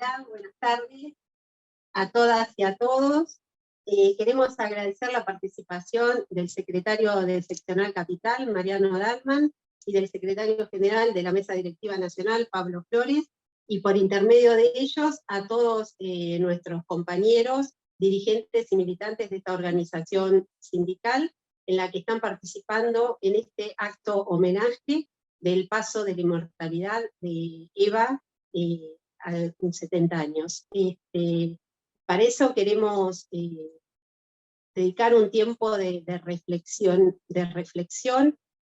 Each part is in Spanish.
Hola, buenas tardes a todas y a todos. Queremos agradecer la participación del secretario del Seccional Capital, Mariano Dalman, y del secretario general de la Mesa Directiva Nacional, Pablo Flores, y por intermedio de ellos a todos nuestros compañeros, dirigentes y militantes de esta organización sindical, en la que están participando en este acto homenaje del paso de la inmortalidad de Eva a 70 años. Para eso queremos dedicar un tiempo de reflexión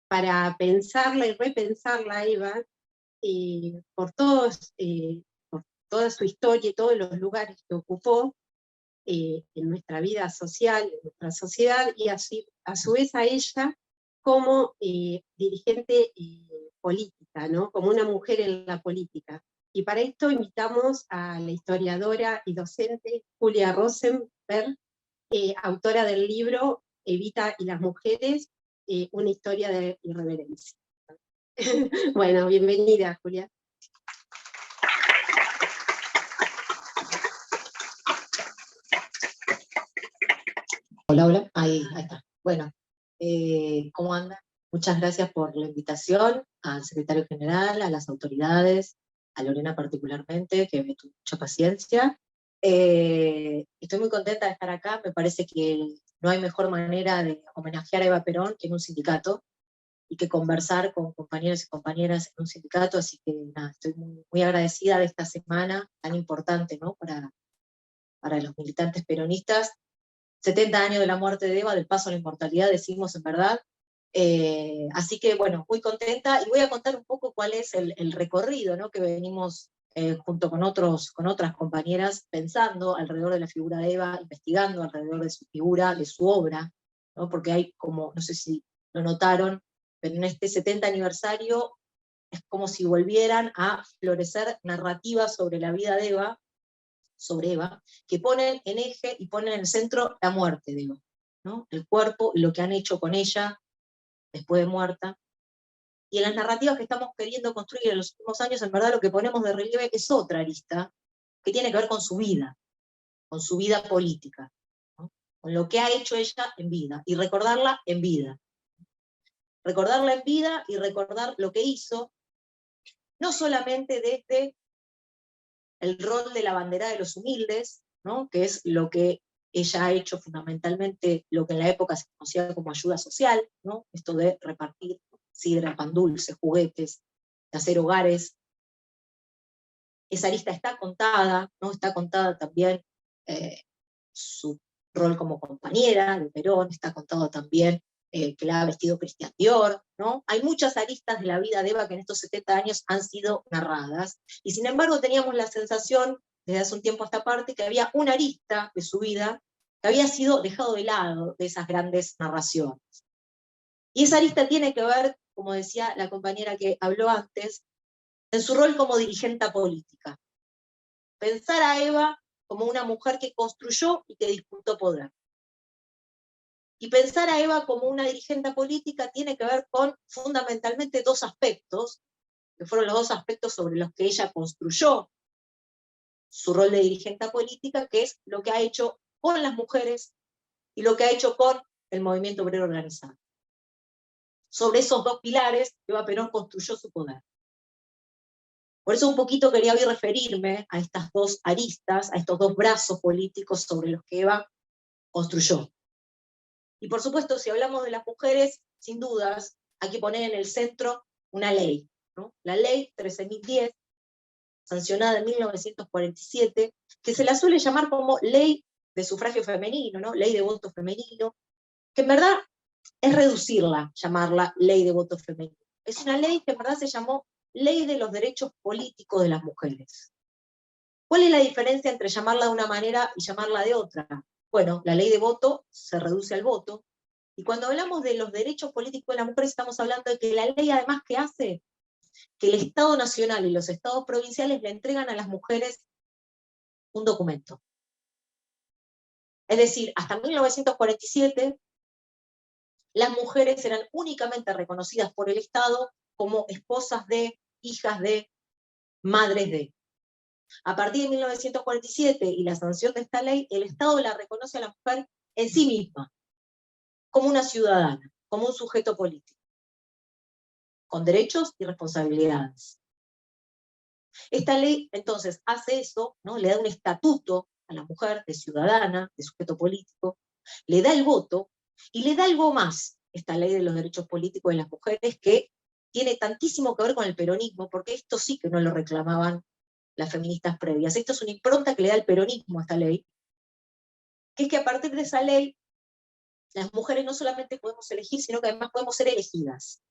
para pensarla y repensarla a Eva por toda su historia y todos los lugares que ocupó en nuestra vida social, en nuestra sociedad, y a su vez a ella como dirigente política, ¿no? Como una mujer en la política. Y para esto invitamos a la historiadora y docente Julia Rosenberg, autora del libro Evita y las mujeres, una historia de irreverencia. Bueno, bienvenida, Julia. Hola, ahí está. Bueno, ¿cómo andan? Muchas gracias por la invitación al secretario general, a las autoridades, a Lorena particularmente, que me tuvo mucha paciencia. Estoy muy contenta de estar acá, me parece que no hay mejor manera de homenajear a Eva Perón que en un sindicato, y que conversar con compañeros y compañeras en un sindicato, así que nada, estoy muy agradecida de esta semana tan importante, ¿no? para los militantes peronistas. 70 años de la muerte de Eva, del paso a la inmortalidad, decimos en verdad. Así que bueno, muy contenta, y voy a contar un poco cuál es el recorrido, ¿no? Que venimos junto con otras compañeras pensando alrededor de la figura de Eva, investigando alrededor de su figura, de su obra, ¿no? Porque hay como, no sé si lo notaron, pero en este 70 aniversario es como si volvieran a florecer narrativas sobre la vida de Eva, sobre Eva, que ponen en eje y ponen en el centro la muerte de Eva, ¿no? El cuerpo y lo que han hecho con ella después de muerta. Y en las narrativas que estamos queriendo construir en los últimos años, en verdad lo que ponemos de relieve es otra arista, que tiene que ver con su vida política, ¿no? Con lo que ha hecho ella en vida, y recordarla en vida. Recordarla en vida y recordar lo que hizo, no solamente desde el rol de la bandera de los humildes, ¿no? Que es lo que ella ha hecho fundamentalmente, lo que en la época se conocía como ayuda social, ¿no? Esto de repartir sidra, pan dulce, juguetes, de hacer hogares. Esa arista está contada, ¿no? Está contada también su rol como compañera de Perón, está contado también que la ha vestido Christian Dior, ¿no? Hay muchas aristas de la vida de Eva que en estos 70 años han sido narradas, y sin embargo teníamos la sensación, desde hace un tiempo a esta parte, que había una arista de su vida que había sido dejado de lado de esas grandes narraciones. Y esa arista tiene que ver, como decía la compañera que habló antes, en su rol como dirigente política. Pensar a Eva como una mujer que construyó y que disputó poder. Y pensar a Eva como una dirigente política tiene que ver con fundamentalmente dos aspectos, que fueron los dos aspectos sobre los que ella construyó su rol de dirigente política, que es lo que ha hecho con las mujeres y lo que ha hecho con el movimiento obrero organizado. Sobre esos dos pilares, Eva Perón construyó su poder. Por eso un poquito quería hoy referirme a estas dos aristas, a estos dos brazos políticos sobre los que Eva construyó. Y por supuesto, si hablamos de las mujeres, sin dudas, hay que poner en el centro una ley, ¿no? La ley 13.010, sancionada en 1947, que se la suele llamar como ley de sufragio femenino, ¿no? Ley de voto femenino, que en verdad es reducirla, llamarla ley de voto femenino. Es una ley que en verdad se llamó ley de los derechos políticos de las mujeres. ¿Cuál es la diferencia entre llamarla de una manera y llamarla de otra? Bueno, la ley de voto se reduce al voto, y cuando hablamos de los derechos políticos de las mujeres estamos hablando de que la ley además que hace que el Estado Nacional y los Estados provinciales le entregan a las mujeres un documento. Es decir, hasta 1947 las mujeres eran únicamente reconocidas por el Estado como esposas de, hijas de, madres de. A partir de 1947 y la sanción de esta ley, el Estado la reconoce a la mujer en sí misma, como una ciudadana, como un sujeto político, con derechos y responsabilidades. Esta ley, entonces, hace eso, ¿no? Le da un estatuto a la mujer de ciudadana, de sujeto político, le da el voto, y le da algo más, esta ley de los derechos políticos de las mujeres, que tiene tantísimo que ver con el peronismo, porque esto sí que no lo reclamaban las feministas previas. Esto es una impronta que le da el peronismo a esta ley, que es que a partir de esa ley, las mujeres no solamente podemos elegir, sino que además podemos ser elegidas.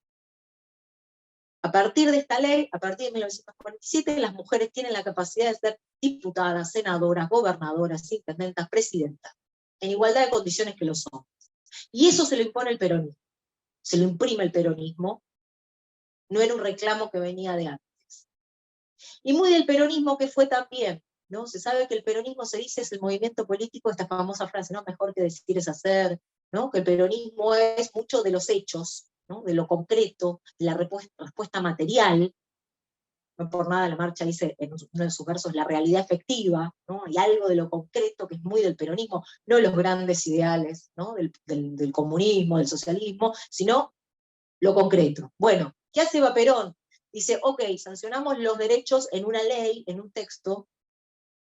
A partir de esta ley, a partir de 1947, las mujeres tienen la capacidad de ser diputadas, senadoras, gobernadoras, intendentas, presidentas, en igualdad de condiciones que los hombres. Y eso se lo impone el peronismo, se lo imprime el peronismo, no era un reclamo que venía de antes. Y muy del peronismo que fue también, ¿no? Se sabe que el peronismo, se dice, es el movimiento político, esta famosa frase, ¿no? Mejor que decir es hacer, ¿no? Que el peronismo es mucho de los hechos, ¿no? De lo concreto, de la respuesta material. No por nada la marcha dice en uno de sus versos la realidad efectiva, ¿no? Hay algo de lo concreto que es muy del peronismo, no los grandes ideales, ¿no? del comunismo, del socialismo, sino lo concreto. Bueno, ¿qué hace Eva Perón? Dice, ok, sancionamos los derechos en una ley, en un texto,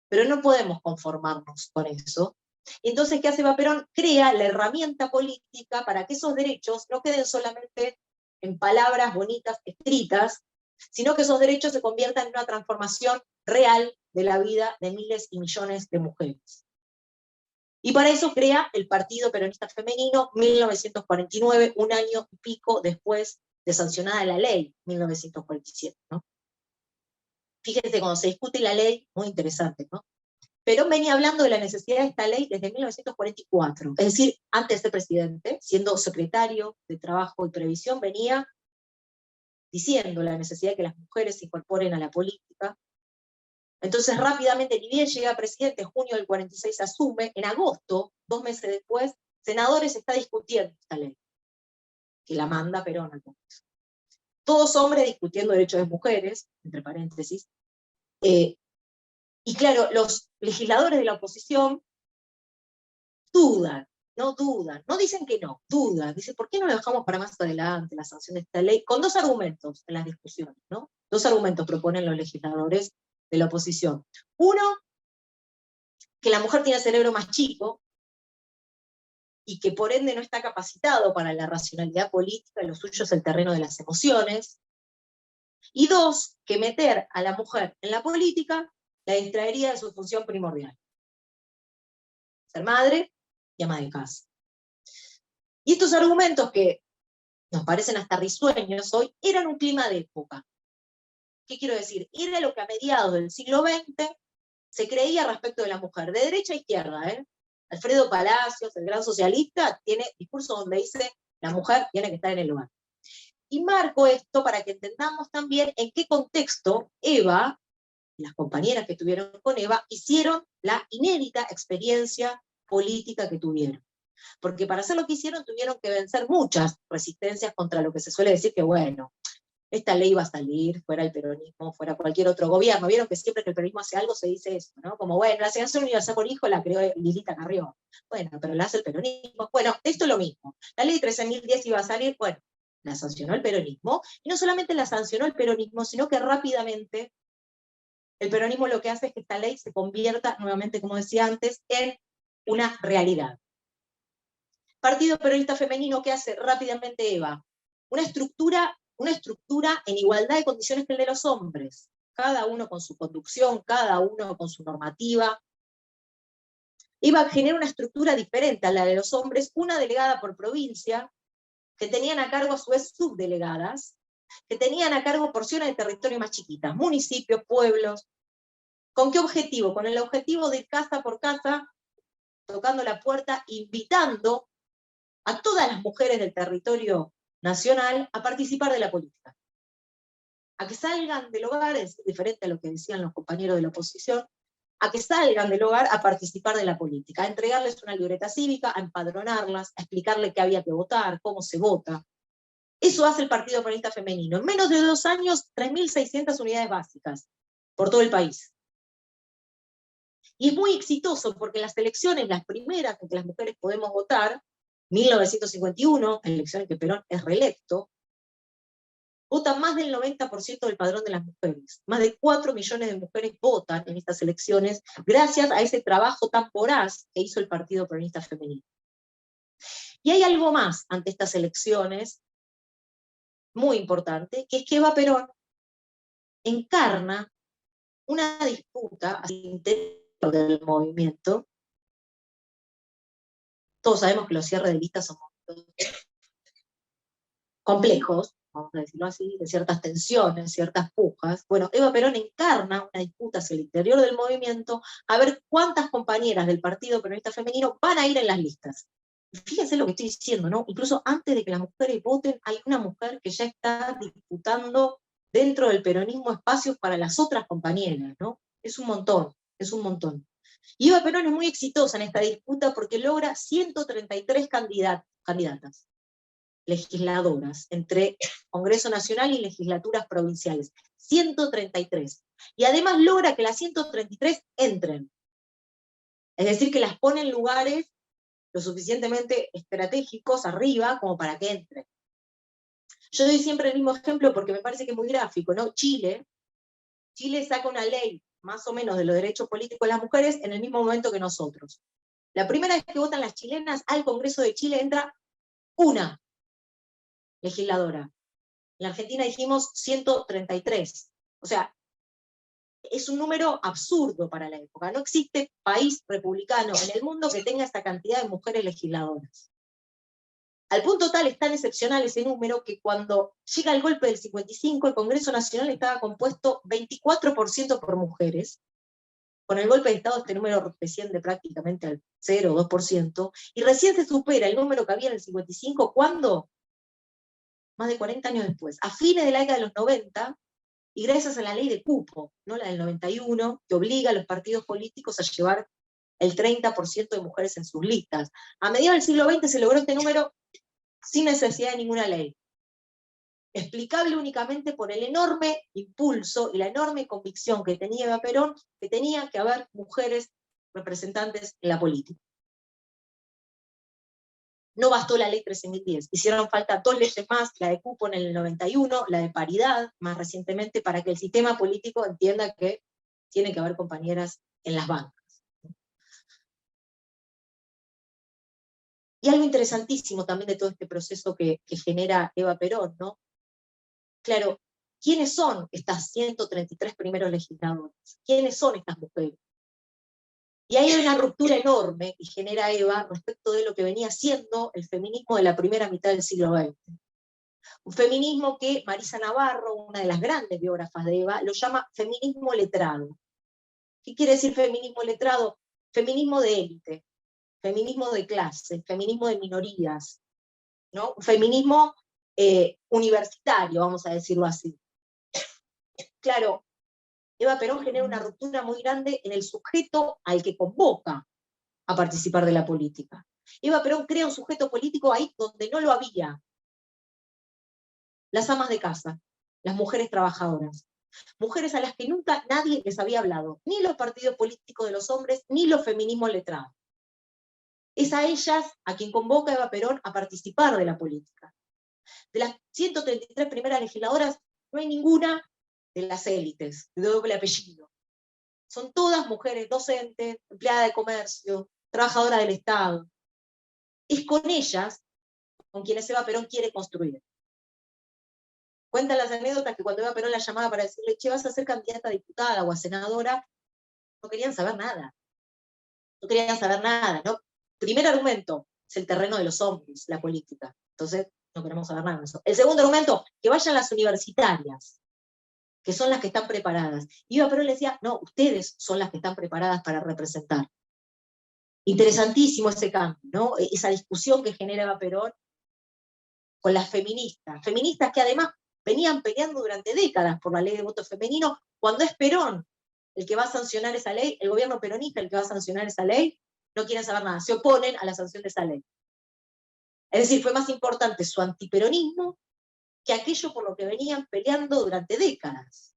pero no podemos conformarnos con eso. Y entonces, ¿qué hace Eva Perón? Crea la herramienta política para que esos derechos no queden solamente en palabras bonitas, escritas, sino que esos derechos se conviertan en una transformación real de la vida de miles y millones de mujeres. Y para eso crea el Partido Peronista Femenino, 1949, un año y pico después de sancionada la ley, 1947, ¿no? Fíjense, cuando se discute la ley, muy interesante, ¿no? Perón venía hablando de la necesidad de esta ley desde 1944, es decir, antes de ser presidente, siendo secretario de Trabajo y Previsión, venía diciendo la necesidad de que las mujeres se incorporen a la política. Entonces rápidamente, ni bien llega presidente, en junio del 46 asume, en agosto, 2 meses después, senadores está discutiendo esta ley, que la manda Perón al Congreso. Todos hombres discutiendo derechos de mujeres, entre paréntesis, y claro, los legisladores de la oposición dudan, no dicen que no, dudan, dicen, ¿por qué no lo dejamos para más adelante, la sanción de esta ley? Con 2 argumentos en las discusiones, ¿no? 2 argumentos proponen los legisladores de la oposición. Uno, que la mujer tiene el cerebro más chico, y que por ende no está capacitado para la racionalidad política, lo suyo es el terreno de las emociones. Y 2, que meter a la mujer en la política la distraería de su función primordial. Ser madre y ama de casa. Y estos argumentos que nos parecen hasta risueños hoy, eran un clima de época. ¿Qué quiero decir? Era lo que a mediados del siglo XX se creía respecto de la mujer, de derecha a izquierda, ¿eh? Alfredo Palacios, el gran socialista, tiene discursos donde dice la mujer tiene que estar en el lugar. Y marco esto para que entendamos también en qué contexto Eva, las compañeras que estuvieron con Eva, hicieron la inédita experiencia política que tuvieron. Porque para hacer lo que hicieron tuvieron que vencer muchas resistencias contra lo que se suele decir que, bueno, esta ley va a salir, fuera el peronismo, fuera cualquier otro gobierno. Vieron que siempre que el peronismo hace algo se dice eso, ¿no? Como, bueno, la asignación universal por hijo la creó Lilita Carrió. Bueno, pero la hace el peronismo. Bueno, esto es lo mismo. La ley 13.010 iba a salir, bueno, la sancionó el peronismo, y no solamente la sancionó el peronismo, sino que rápidamente el peronismo lo que hace es que esta ley se convierta, nuevamente, como decía antes, en una realidad. Partido Peronista Femenino, ¿qué hace rápidamente Eva? Una estructura en igualdad de condiciones que el de los hombres, cada uno con su conducción, cada uno con su normativa. Eva genera una estructura diferente a la de los hombres, una delegada por provincia, que tenían a cargo a su vez subdelegadas, que tenían a cargo porciones de territorio más chiquitas, municipios, pueblos. ¿Con qué objetivo? Con el objetivo de ir casa por casa, tocando la puerta, invitando a todas las mujeres del territorio nacional a participar de la política. A que salgan del hogar, es diferente a lo que decían los compañeros de la oposición, a que salgan del hogar a participar de la política, a entregarles una libreta cívica, a empadronarlas, a explicarles qué había que votar, cómo se vota. Eso hace el Partido Peronista Femenino. En menos de 2 años, 3.600 unidades básicas por todo el país. Y es muy exitoso porque las elecciones, las primeras en que las mujeres podemos votar, 1951, elección en que Perón es reelecto, votan más del 90% del padrón de las mujeres. Más de 4 millones de mujeres votan en estas elecciones gracias a ese trabajo tan voraz que hizo el Partido Peronista Femenino. Y hay algo más ante estas elecciones, muy importante, que es que Eva Perón encarna una disputa al interior del movimiento. Todos sabemos que los cierres de listas son complejos, vamos a decirlo así, de ciertas tensiones, ciertas pujas. Bueno, Eva Perón encarna una disputa hacia el interior del movimiento a ver cuántas compañeras del Partido Peronista Femenino van a ir en las listas. Fíjense lo que estoy diciendo, ¿no? Incluso antes de que las mujeres voten, hay una mujer que ya está disputando dentro del peronismo espacios para las otras compañeras, ¿no? Es un montón, es un montón. Y Eva Perón es muy exitosa en esta disputa porque logra 133 candidatas legisladoras entre Congreso Nacional y legislaturas provinciales. 133. Y además logra que las 133 entren. Es decir, que las pone en lugares lo suficientemente estratégicos arriba como para que entren. Yo doy siempre el mismo ejemplo porque me parece que es muy gráfico, ¿no? Chile saca una ley más o menos de los derechos políticos de las mujeres en el mismo momento que nosotros. La primera vez que votan las chilenas, al Congreso de Chile entra una legisladora. En la Argentina dijimos 133. O sea, es un número absurdo para la época. No existe país republicano en el mundo que tenga esta cantidad de mujeres legisladoras. Al punto tal es tan excepcional ese número que cuando llega el golpe del 55, el Congreso Nacional estaba compuesto 24% por mujeres. Con el golpe de Estado este número desciende prácticamente al 0 o 2%, y recién se supera el número que había en el 55, ¿cuándo? Más de 40 años después, a fines de la década de los 90, y gracias a la ley de cupo, ¿no? La del 91, que obliga a los partidos políticos a llevar el 30% de mujeres en sus listas. A mediados del siglo XX se logró este número sin necesidad de ninguna ley. Explicable únicamente por el enorme impulso y la enorme convicción que tenía Eva Perón, que tenía que haber mujeres representantes en la política. No bastó la ley 13.010, hicieron falta 2 leyes más, la de cupo en el 91, la de paridad más recientemente, para que el sistema político entienda que tiene que haber compañeras en las bancas. Y algo interesantísimo también de todo este proceso que genera Eva Perón, ¿no? Claro, ¿quiénes son estas 133 primeros legisladores? ¿Quiénes son estas mujeres? Y ahí hay una ruptura enorme que genera Eva respecto de lo que venía siendo el feminismo de la primera mitad del siglo XX. Un feminismo que Marisa Navarro, una de las grandes biógrafas de Eva, lo llama feminismo letrado. ¿Qué quiere decir feminismo letrado? Feminismo de élite, feminismo de clase, feminismo de minorías, ¿no? Un feminismo universitario, vamos a decirlo así. Claro, Eva Perón genera una ruptura muy grande en el sujeto al que convoca a participar de la política. Eva Perón crea un sujeto político ahí donde no lo había. Las amas de casa, las mujeres trabajadoras. Mujeres a las que nunca nadie les había hablado, ni los partidos políticos de los hombres, ni los feminismos letrados. Es a ellas a quien convoca Eva Perón a participar de la política. De las 133 primeras legisladoras, no hay ninguna de las élites, de doble apellido. Son todas mujeres docentes, empleadas de comercio, trabajadoras del Estado. Es con ellas con quienes Eva Perón quiere construir. Cuentan las anécdotas que cuando Eva Perón la llamaba para decirle, che, vas a ser candidata a diputada o a senadora, no querían saber nada. No querían saber nada, ¿no? Primer argumento, es el terreno de los hombres, la política. Entonces, no queremos saber nada de eso. El segundo argumento, que vayan las universitarias, que son las que están preparadas. Y Eva Perón le decía, no, ustedes son las que están preparadas para representar. Interesantísimo ese cambio, ¿no? Esa discusión que genera Eva Perón con las feministas que además venían peleando durante décadas por la ley de voto femenino. Cuando es Perón el que va a sancionar esa ley, el gobierno peronista el que va a sancionar esa ley, no quieren saber nada, se oponen a la sanción de esa ley. Es decir, fue más importante su antiperonismo que aquello por lo que venían peleando durante décadas.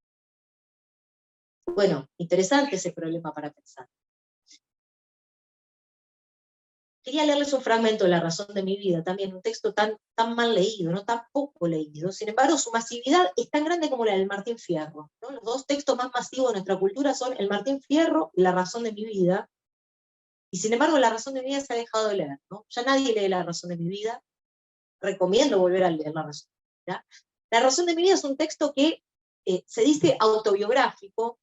Bueno, interesante ese problema para pensar. quería leerles un fragmento de La razón de mi vida, también un texto tan mal leído, no tan poco leído. Sin embargo, su masividad es tan grande como la del Martín Fierro, ¿no? Los dos textos más masivos de nuestra cultura son el Martín Fierro y La razón de mi vida, y sin embargo La razón de mi vida se ha dejado de leer, ¿no? Ya nadie lee La razón de mi vida. Recomiendo volver a leer La razón de mi vida. La razón de mi vida es un texto que se dice autobiográfico.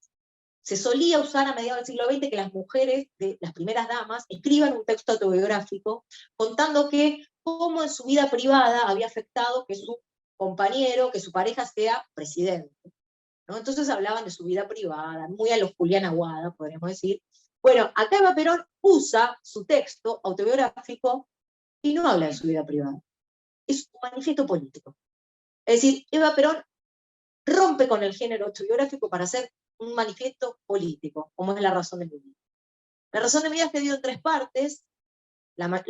Se solía usar a mediados del siglo XX que las mujeres, de las primeras damas, escriban un texto autobiográfico contando cómo en su vida privada había afectado que su compañero, que su pareja sea presidente, ¿no? Entonces hablaban de su vida privada, muy a los Julián Aguada, podríamos decir. Bueno, acá Eva Perón usa su texto autobiográfico y no habla de su vida privada. Es un manifiesto político. Es decir, Eva Perón rompe con el género autobiográfico para hacer un manifiesto político, como es La razón de mi vida. La razón de mi vida está dividida en 3 partes: las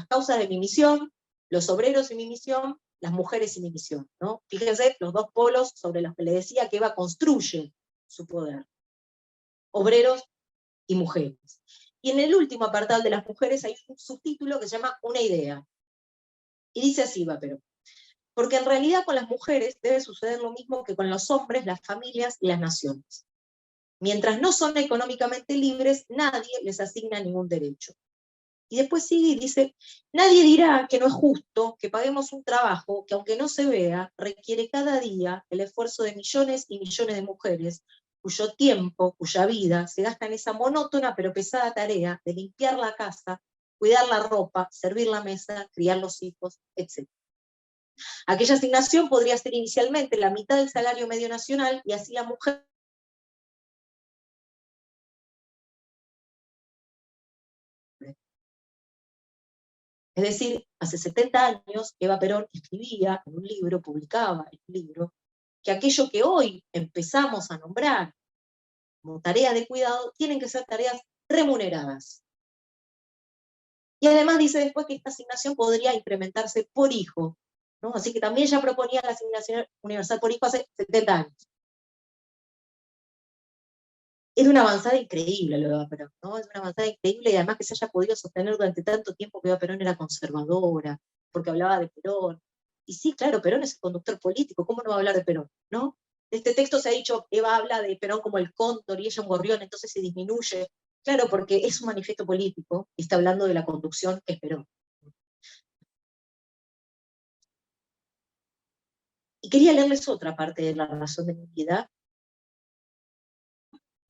causas de mi misión, los obreros y mi misión, las mujeres y mi misión, ¿no? Fíjense los 2 polos sobre los que le decía que Eva construye su poder: obreros y mujeres. Y en el último apartado de las mujeres hay un subtítulo que se llama Una idea. Y dice así, Eva Perón: porque en realidad con las mujeres debe suceder lo mismo que con los hombres, las familias y las naciones. Mientras no son económicamente libres, nadie les asigna ningún derecho. Y después sigue y dice, nadie dirá que no es justo que paguemos un trabajo que, aunque no se vea, requiere cada día el esfuerzo de millones y millones de mujeres, cuyo tiempo, cuya vida, se gasta en esa monótona pero pesada tarea de limpiar la casa, cuidar la ropa, servir la mesa, criar los hijos, etc. Aquella asignación podría ser inicialmente la mitad del salario medio nacional, y así la mujer Es decir, hace 70 años Eva Perón escribía en un libro, publicaba en un libro, que aquello que hoy empezamos a nombrar como tareas de cuidado tienen que ser tareas remuneradas. Y además dice después que esta asignación podría incrementarse por hijo, ¿no? Así que también ya proponía la asignación universal por hijo hace 70 años. Es una avanzada increíble lo de Eva Perón, ¿no? Es una avanzada increíble, y además que se haya podido sostener durante tanto tiempo que Eva Perón era conservadora, porque hablaba de Perón. Y sí, claro, Perón es el conductor político, ¿cómo no va a hablar de Perón? ¿No? En este texto se ha dicho, Eva habla de Perón como el cóndor y ella un gorrión, entonces se disminuye. Claro, porque es un manifiesto político y está hablando de la conducción que es Perón. Y quería leerles otra parte de La razón de mi vida,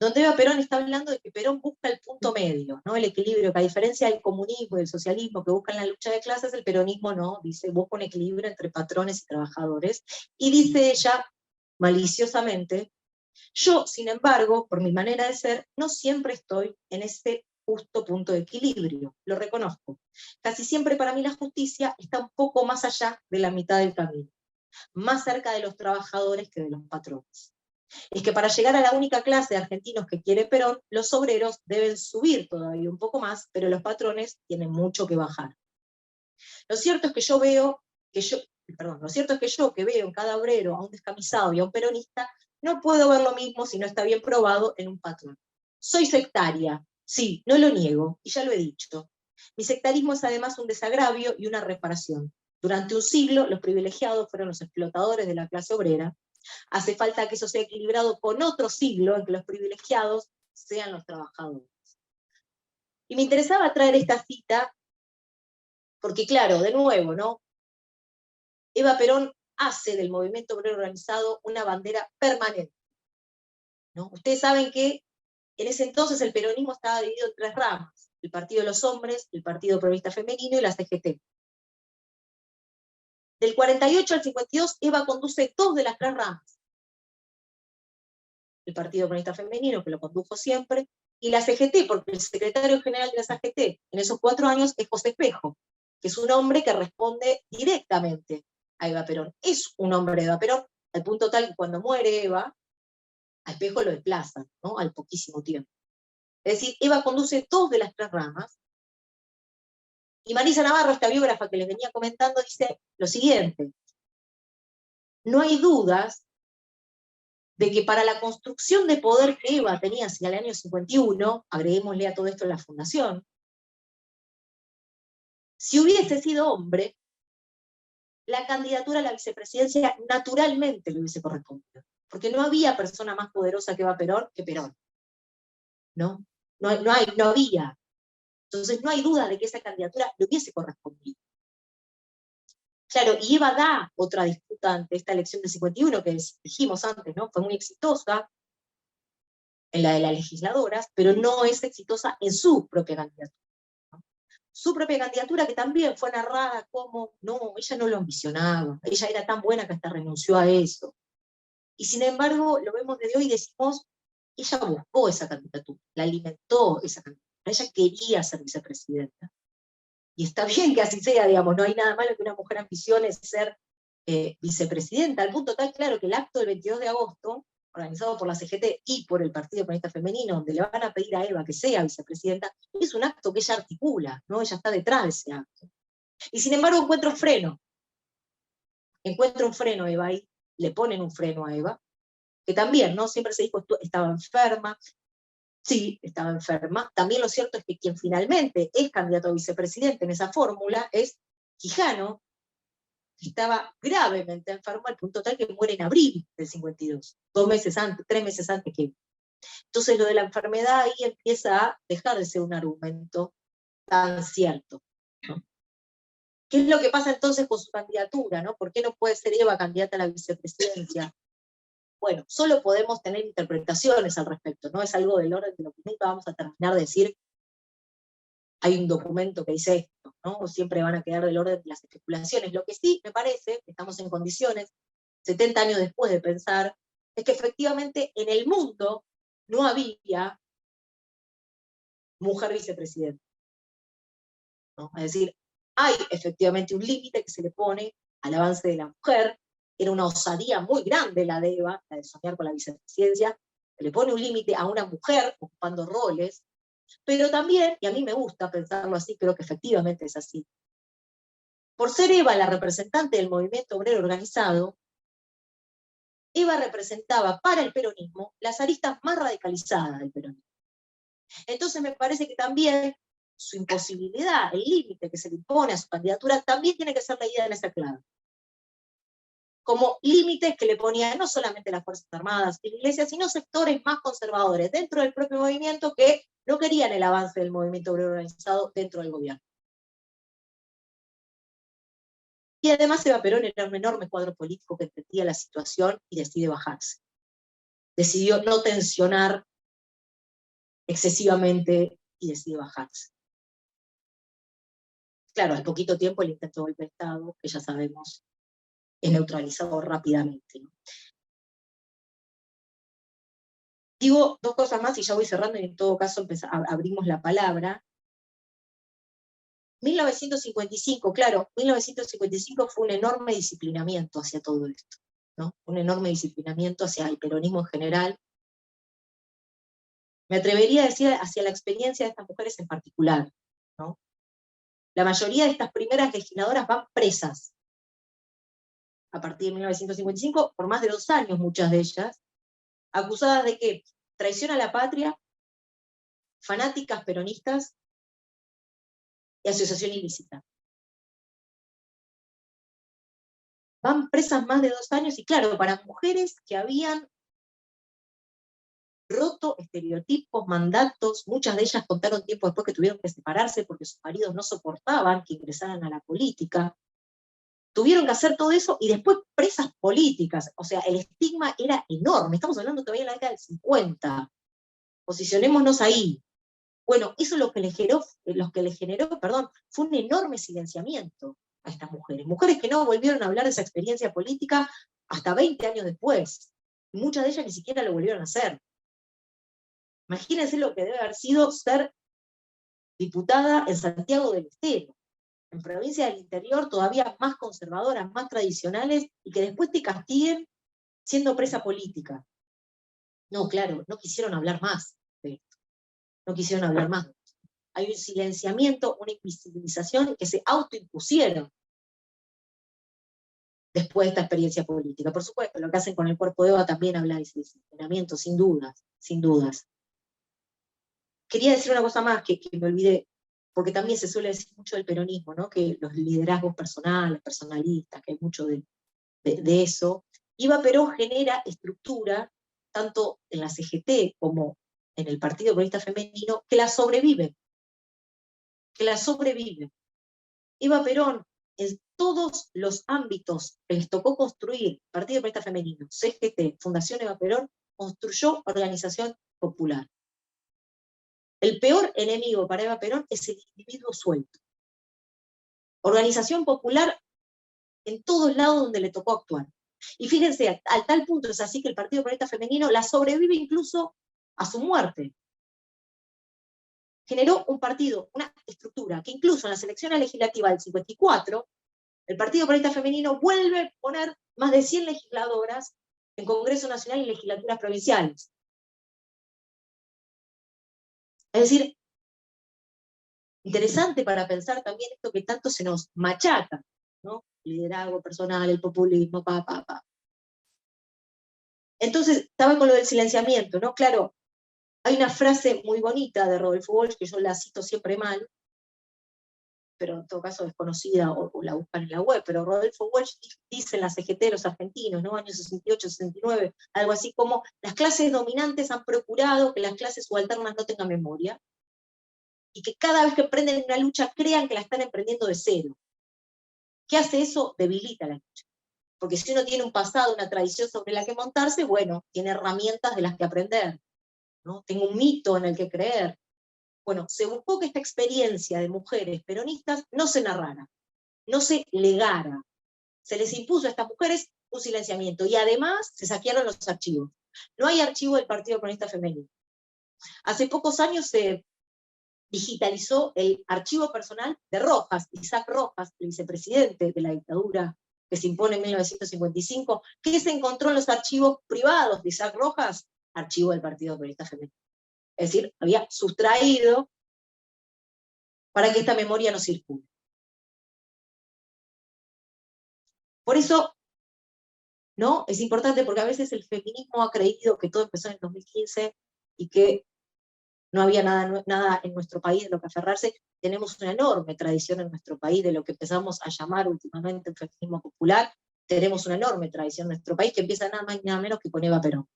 donde Eva Perón está hablando de que Perón busca el punto medio, ¿no? El equilibrio, que a diferencia del comunismo y del socialismo que buscan la lucha de clases, el peronismo no, dice, busca un equilibrio entre patrones y trabajadores. Y dice ella, maliciosamente, yo, sin embargo, por mi manera de ser, no siempre estoy en ese justo punto de equilibrio, lo reconozco. Casi siempre para mí la justicia está un poco más allá de la mitad del camino, más cerca de los trabajadores que de los patrones. Es que para llegar a la única clase de argentinos que quiere Perón, los obreros deben subir todavía un poco más, pero los patrones tienen mucho que bajar. Lo cierto es que yo que veo en cada obrero a un descamisado y a un peronista, no puedo ver lo mismo si no está bien probado en un patrón. Soy sectaria, sí, no lo niego, y ya lo he dicho. Mi sectarismo es además un desagravio y una reparación. Durante un siglo, los privilegiados fueron los explotadores de la clase obrera. Hace falta que eso sea equilibrado con otro siglo en que los privilegiados sean los trabajadores. Y me interesaba traer esta cita porque, claro, de nuevo, ¿no? Eva Perón hace del movimiento obrero organizado una bandera permanente, ¿no? Ustedes saben que en ese entonces el peronismo estaba dividido en 3 ramas: el Partido de los Hombres, el Partido Progresista Femenino y la CGT. Del 48 al 52, Eva conduce 2 de las 3 ramas. El Partido Progresista Femenino, que lo condujo siempre, y la CGT, porque el secretario general de la CGT en esos 4 años es José Espejo, que es un hombre que responde directamente a Eva Perón. Es un hombre de Eva Perón, al punto tal que cuando muere Eva, a Espejo lo desplazan, ¿no? Al poquísimo tiempo. Es decir, Eva conduce 2 de las 3 ramas, y Marisa Navarro, esta biógrafa que les venía comentando, dice lo siguiente: no hay dudas de que para la construcción de poder que Eva tenía hacia el año 51, agreguémosle a todo esto la fundación, Si hubiese sido hombre, la candidatura a la vicepresidencia naturalmente le hubiese correspondido, porque no había persona más poderosa que Eva Perón que Perón, ¿no? No había. Entonces no hay duda de que esa candidatura le hubiese correspondido. Claro, y Eva da otra disputa ante esta elección del 51, que dijimos antes, ¿no? Fue muy exitosa en la de las legisladoras, pero no es exitosa en su propia candidatura. Su propia candidatura, que también fue narrada como, no, ella no lo ambicionaba, ella era tan buena que hasta renunció a eso. Y sin embargo, lo vemos desde hoy y decimos, ella buscó esa candidatura, la alimentó esa candidatura, ella quería ser vicepresidenta. Y está bien que así sea, digamos, no hay nada malo que una mujer ambicione ser vicepresidenta, al punto tal claro que el acto del 22 de agosto, organizado por la CGT y por el Partido Comunista Femenino, donde le van a pedir a Eva que sea vicepresidenta, es un acto que ella articula, ¿no? Ella está detrás de ese acto. Y sin embargo encuentra un freno Eva, y le ponen un freno a Eva, que también, ¿no? Siempre se dijo, estaba enferma. Sí, estaba enferma. También lo cierto es que quien finalmente es candidato a vicepresidente en esa fórmula es Quijano, que estaba gravemente enfermo al punto tal que muere en abril del 52, 3 meses antes que. Entonces lo de la enfermedad ahí empieza a dejar de ser un argumento tan cierto, ¿no? ¿Qué es lo que pasa entonces con su candidatura, ¿no? ¿Por qué no puede ser Eva candidata a la vicepresidencia? Bueno, solo podemos tener interpretaciones al respecto, no es algo del orden de lo que nunca vamos a terminar de decir, hay un documento que dice esto, ¿no? O siempre van a quedar del orden de las especulaciones. Lo que sí me parece, que estamos en condiciones, 70 años después de pensar, es que efectivamente en el mundo no había mujer vicepresidenta, ¿no? Es decir, hay efectivamente un límite que se le pone al avance de la mujer. Era una osadía muy grande la de Eva, la de soñar con la vicepresidencia, que le pone un límite a una mujer ocupando roles, pero también, y a mí me gusta pensarlo así, creo que efectivamente es así, por ser Eva la representante del movimiento obrero organizado, Eva representaba para el peronismo las aristas más radicalizadas del peronismo. Entonces me parece que también su imposibilidad, el límite que se le impone a su candidatura, también tiene que ser leída en esa clave. Como límites que le ponían no solamente las Fuerzas Armadas y la Iglesia, sino sectores más conservadores dentro del propio movimiento que no querían el avance del movimiento obrero organizado dentro del gobierno. Y además Eva Perón era un enorme cuadro político que entendía la situación y decide bajarse. Decidió no tensionar excesivamente y decide bajarse. Claro, al poquito tiempo el intento de golpe de Estado, que ya sabemos, es neutralizado rápidamente, ¿no? Digo dos cosas más y ya voy cerrando y en todo caso abrimos la palabra. 1955, claro, 1955 fue un enorme disciplinamiento hacia todo esto, ¿no? Un enorme disciplinamiento hacia el peronismo en general. Me atrevería a decir hacia la experiencia de estas mujeres en particular, ¿no? La mayoría de estas primeras legisladoras van presas a partir de 1955, por más de 2 años muchas de ellas, acusadas de que traición a la patria, fanáticas peronistas y asociación ilícita. Van presas más de 2 años, y claro, para mujeres que habían roto estereotipos, mandatos, muchas de ellas contaron tiempo después que tuvieron que separarse porque sus maridos no soportaban que ingresaran a la política. Tuvieron que hacer todo eso y después presas políticas. O sea, el estigma era enorme. Estamos hablando todavía de la década del 50. Posicionémonos ahí. Bueno, eso lo que le generó, fue un enorme silenciamiento a estas mujeres. Mujeres que no volvieron a hablar de esa experiencia política hasta 20 años después. Y muchas de ellas ni siquiera lo volvieron a hacer. Imagínense lo que debe haber sido ser diputada en Santiago del Estero, en provincias del interior todavía más conservadoras, más tradicionales, y que después te castiguen siendo presa política. No, claro, no quisieron hablar más de esto. No quisieron hablar más de esto. Hay un silenciamiento, una invisibilización que se autoimpusieron después de esta experiencia política. Por supuesto, lo que hacen con el cuerpo de Eva también habla de ese silenciamiento, sin dudas, sin dudas. Quería decir una cosa más que me olvidé, porque también se suele decir mucho del peronismo, ¿no? Que los liderazgos personales, personalistas, que hay mucho de eso. Eva Perón genera estructura, tanto en la CGT como en el Partido Comunista Femenino, que la sobrevive. Eva Perón, en todos los ámbitos que les tocó construir, Partido Comunista Femenino, CGT, Fundación Eva Perón, construyó organización popular. El peor enemigo para Eva Perón es el individuo suelto. Organización popular en todos lados donde le tocó actuar. Y fíjense, al tal punto es así que el Partido Comunista Femenino la sobrevive incluso a su muerte. Generó un partido, una estructura, que incluso en las elecciones legislativas del 54, el Partido Comunista Femenino vuelve a poner más de 100 legisladoras en Congreso Nacional y legislaturas provinciales. Es decir, interesante para pensar también esto que tanto se nos machaca, ¿no? El liderazgo personal, el populismo, Entonces, estaba con lo del silenciamiento, ¿no? Claro, hay una frase muy bonita de Rodolfo Walsh, que yo la cito siempre mal, pero en todo caso desconocida, o la buscan en la web, pero Rodolfo Walsh dice en la CGT de los argentinos, ¿no? Años 68, 69, algo así como, las clases dominantes han procurado que las clases subalternas no tengan memoria, y que cada vez que emprenden una lucha crean que la están emprendiendo de cero. ¿Qué hace eso? Debilita la lucha. Porque si uno tiene un pasado, una tradición sobre la que montarse, bueno, tiene herramientas de las que aprender, ¿no? Tengo un mito en el que creer. Bueno, se buscó que esta experiencia de mujeres peronistas no se narrara, no se legara. Se les impuso a estas mujeres un silenciamiento y además se saquearon los archivos. No hay archivo del Partido Comunista Femenino. Hace pocos años se digitalizó el archivo personal de Rojas, Isaac Rojas, el vicepresidente de la dictadura que se impone en 1955, que se encontró en los archivos privados de Isaac Rojas, archivo del Partido Comunista Femenino. Es decir, había sustraído para que esta memoria no circule. Por eso, ¿no? Es importante porque a veces el feminismo ha creído que todo empezó en el 2015 y que no había nada en nuestro país de lo que aferrarse. Tenemos una enorme tradición en nuestro país de lo que empezamos a llamar últimamente el feminismo popular. Tenemos una enorme tradición en nuestro país que empieza nada más y nada menos que con Eva Perón.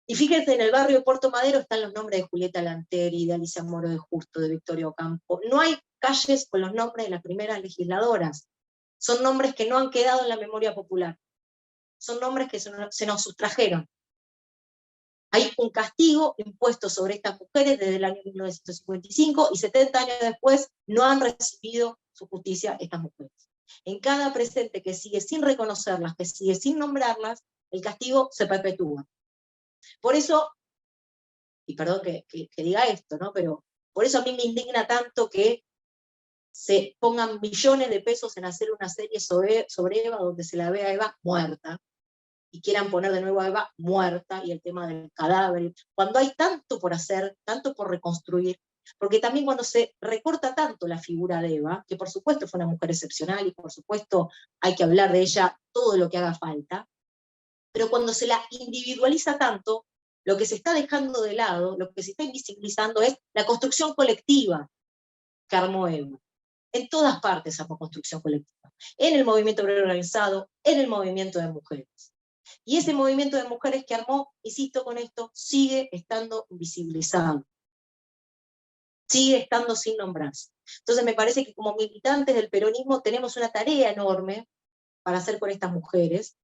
Y fíjense, en el barrio de Puerto Madero están los nombres de Julieta Lanteri, de Alicia Moro de Justo, de Victoria Ocampo. No hay calles con los nombres de las primeras legisladoras. Son nombres que no han quedado en la memoria popular. Son nombres que se nos sustrajeron. Hay un castigo impuesto sobre estas mujeres desde el año 1955 y 70 años después no han recibido su justicia estas mujeres. En cada presente que sigue sin reconocerlas, que sigue sin nombrarlas, el castigo se perpetúa. Por eso, y perdón que diga esto, ¿no? Pero por eso a mí me indigna tanto que se pongan millones de pesos en hacer una serie sobre Eva, donde se la vea a Eva muerta, y quieran poner de nuevo a Eva muerta, y el tema del cadáver, cuando hay tanto por hacer, tanto por reconstruir, porque también cuando se recorta tanto la figura de Eva, que por supuesto fue una mujer excepcional, y por supuesto hay que hablar de ella todo lo que haga falta, pero cuando se la individualiza tanto, lo que se está dejando de lado, lo que se está invisibilizando es la construcción colectiva que armó Eva. En todas partes armó construcción colectiva, en el movimiento obrero organizado, en el movimiento de mujeres. Y ese movimiento de mujeres que armó, insisto con esto, sigue estando invisibilizado. Sigue estando sin nombrarse. Entonces me parece que como militantes del peronismo tenemos una tarea enorme para hacer con estas mujeres,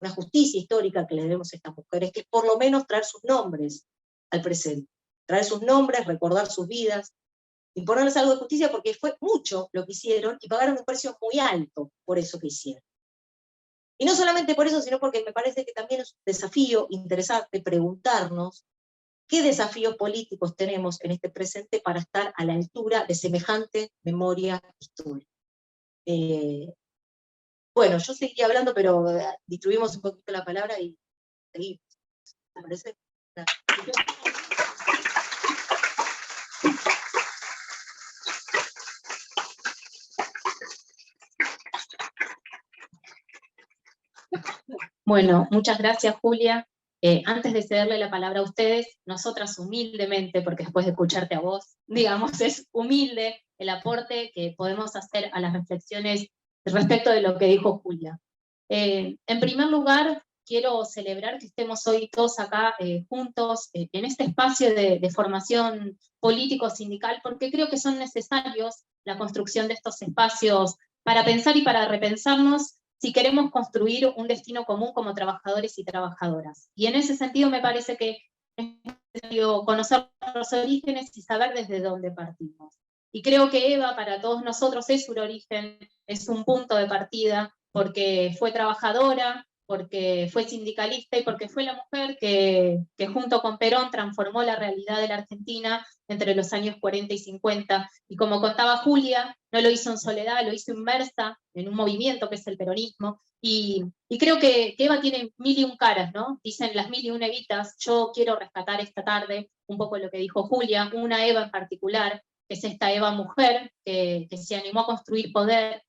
una justicia histórica que le debemos a estas mujeres, que es por lo menos traer sus nombres al presente. Traer sus nombres, recordar sus vidas, imponerles algo de justicia porque fue mucho lo que hicieron y pagaron un precio muy alto por eso que hicieron. Y no solamente por eso, sino porque me parece que también es un desafío interesante preguntarnos qué desafíos políticos tenemos en este presente para estar a la altura de semejante memoria histórica. Bueno, yo seguiría hablando, pero distribuimos un poquito la palabra y seguimos. ¿Te parece? Bueno, muchas gracias, Julia. Antes de cederle la palabra a ustedes, nosotras humildemente, porque después de escucharte a vos, digamos, es humilde el aporte que podemos hacer a las reflexiones respecto de lo que dijo Julia. En primer lugar, quiero celebrar que estemos hoy todos acá juntos en este espacio de formación político-sindical, porque creo que son necesarios la construcción de estos espacios para pensar y para repensarnos si queremos construir un destino común como trabajadores y trabajadoras. Y en ese sentido me parece que es necesario conocer los orígenes y saber desde dónde partimos. Y creo que Eva para todos nosotros es un origen, es un punto de partida, porque fue trabajadora, porque fue sindicalista y porque fue la mujer que junto con Perón transformó la realidad de la Argentina entre los años 40 y 50. Y como contaba Julia, no lo hizo en soledad, lo hizo inmersa en un movimiento que es el peronismo. Y creo que Eva tiene mil y un caras, ¿no? Dicen las mil y una Evitas. Yo quiero rescatar esta tarde un poco lo que dijo Julia, una Eva en particular, que es esta Eva mujer, que se animó a construir poder,